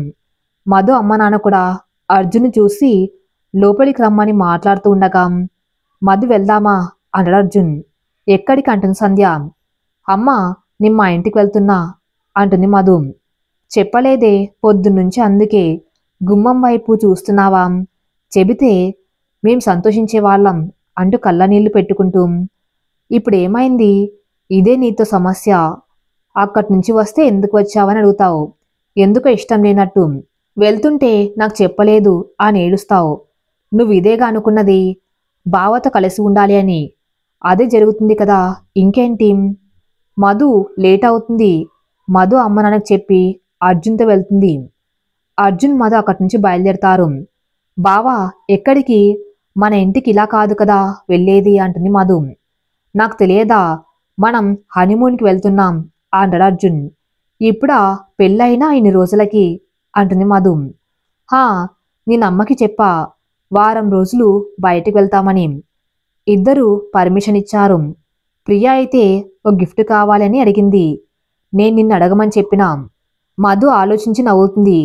మధు అమ్మ నాన్న కూడా అర్జున్ చూసి లోపలికి రమ్మని మాట్లాడుతూ ఉండగా మధు వెళ్దామా అంటాడు అర్జున్. ఎక్కడికి అంటుంది సంధ్య. అమ్మ, నేను మా ఇంటికి వెళ్తున్నా అంటుంది మధు. చెప్పలేదే పొద్దున్నుంచి, అందుకే గుమ్మం వైపు చూస్తున్నావా? చెబితే మేం సంతోషించే వాళ్ళం అంటూ కళ్ళనీళ్లు పెట్టుకుంటూ. ఇప్పుడేమైంది? ఇదే నీతో సమస్య. అక్కడి నుంచి వస్తే ఎందుకు వచ్చావని అడుగుతావు. ఎందుకో ఇష్టం లేనట్టు. వెళ్తుంటే నాకు చెప్పలేదు అని ఏడుస్తావు. నువ్వు ఇదేగా అనుకున్నది, బావతో కలిసి ఉండాలి అని. అదే జరుగుతుంది కదా, ఇంకేంటి? మధు లేట్ అవుతుంది. మధు అమ్మ నాన్నకు చెప్పి అర్జున్తో వెళ్తుంది. అర్జున్ మధు అక్కడి నుంచి బయలుదేరతారు. బావా, ఎక్కడికి? మన ఇంటికి ఇలా కాదు కదా వెళ్ళేది అంటుంది మధు. నాకు తెలియదా, మనం హనీమూన్కి వెళ్తున్నాం అంటాడు అర్జున్. ఇప్పుడా పెళ్ళైనా ఇన్ని రోజులకి అంటుంది మధు. హా, నేను అమ్మకి చెప్పా వారం రోజులు బయటికి వెళ్తామని. ఇద్దరు పర్మిషన్ ఇచ్చారు. ప్రియా అయితే ఒక గిఫ్ట్ కావాలని అడిగింది. నేను నిన్ను అడగమని చెప్పినా. మధు ఆలోచించి నవ్వుతుంది.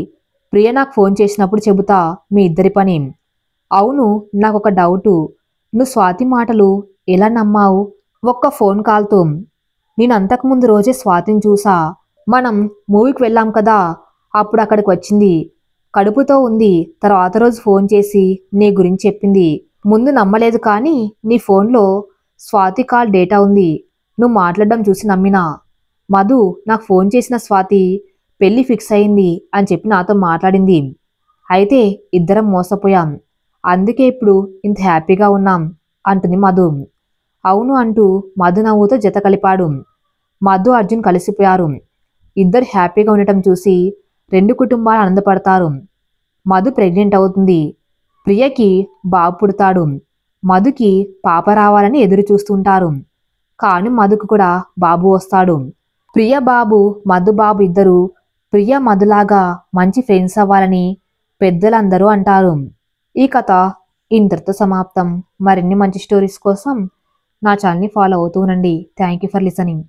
ప్రియ నాకు ఫోన్ చేసినప్పుడు చెబుతా మీ ఇద్దరి పని. అవును, నాకొక డౌటు. నువ్వు స్వాతి మాటలు ఎలా నమ్మావు? ఒక్క ఫోన్ కాల్తో. నేను అంతకుముందు రోజే స్వాతిని చూసా. మనం మూవీకి వెళ్ళాం కదా, అప్పుడు అక్కడికి వచ్చింది. కడుపుతో ఉంది. తర్వాత రోజు ఫోన్ చేసి నీ గురించి చెప్పింది. ముందు నమ్మలేదు కానీ నీ ఫోన్లో స్వాతి కాల్ డేటా ఉంది. నువ్వు మాట్లాడడం చూసి నమ్మినా. మధు నాకు ఫోన్ చేసిన స్వాతి పెళ్లి ఫిక్స్ అయింది అని చెప్పి నాతో మాట్లాడింది. అయితే ఇద్దరం మోసపోయాం. అందుకే ఇప్పుడు ఇంత హ్యాపీగా ఉన్నాం అంటుంది మధు. అవును అంటూ మధు నవ్వుతో జత కలిపాడు. మధు అర్జున్ కలిసిపోయారు. ఇద్దరు హ్యాపీగా ఉండటం చూసి రెండు కుటుంబాలు ఆనందపడతారు. మధు ప్రెగ్నెంట్ అవుతుంది. ప్రియకి బాబు పుడతాడు. మధుకి పాప రావాలని ఎదురు చూస్తుంటారు. కానీ మధుకు కూడా బాబు వస్తాడు. ప్రియ బాబు, మధు బాబు ఇద్దరు ప్రియ మధులాగా మంచి ఫ్రెండ్స్ అవ్వాలని పెద్దలందరూ అంటారు. ఈ కథ ఇంతటితో సమాప్తం. మరిన్ని మంచి స్టోరీస్ కోసం నా ఛానల్ని ఫాలో అవుతూ ఉండండి. Thank you for listening.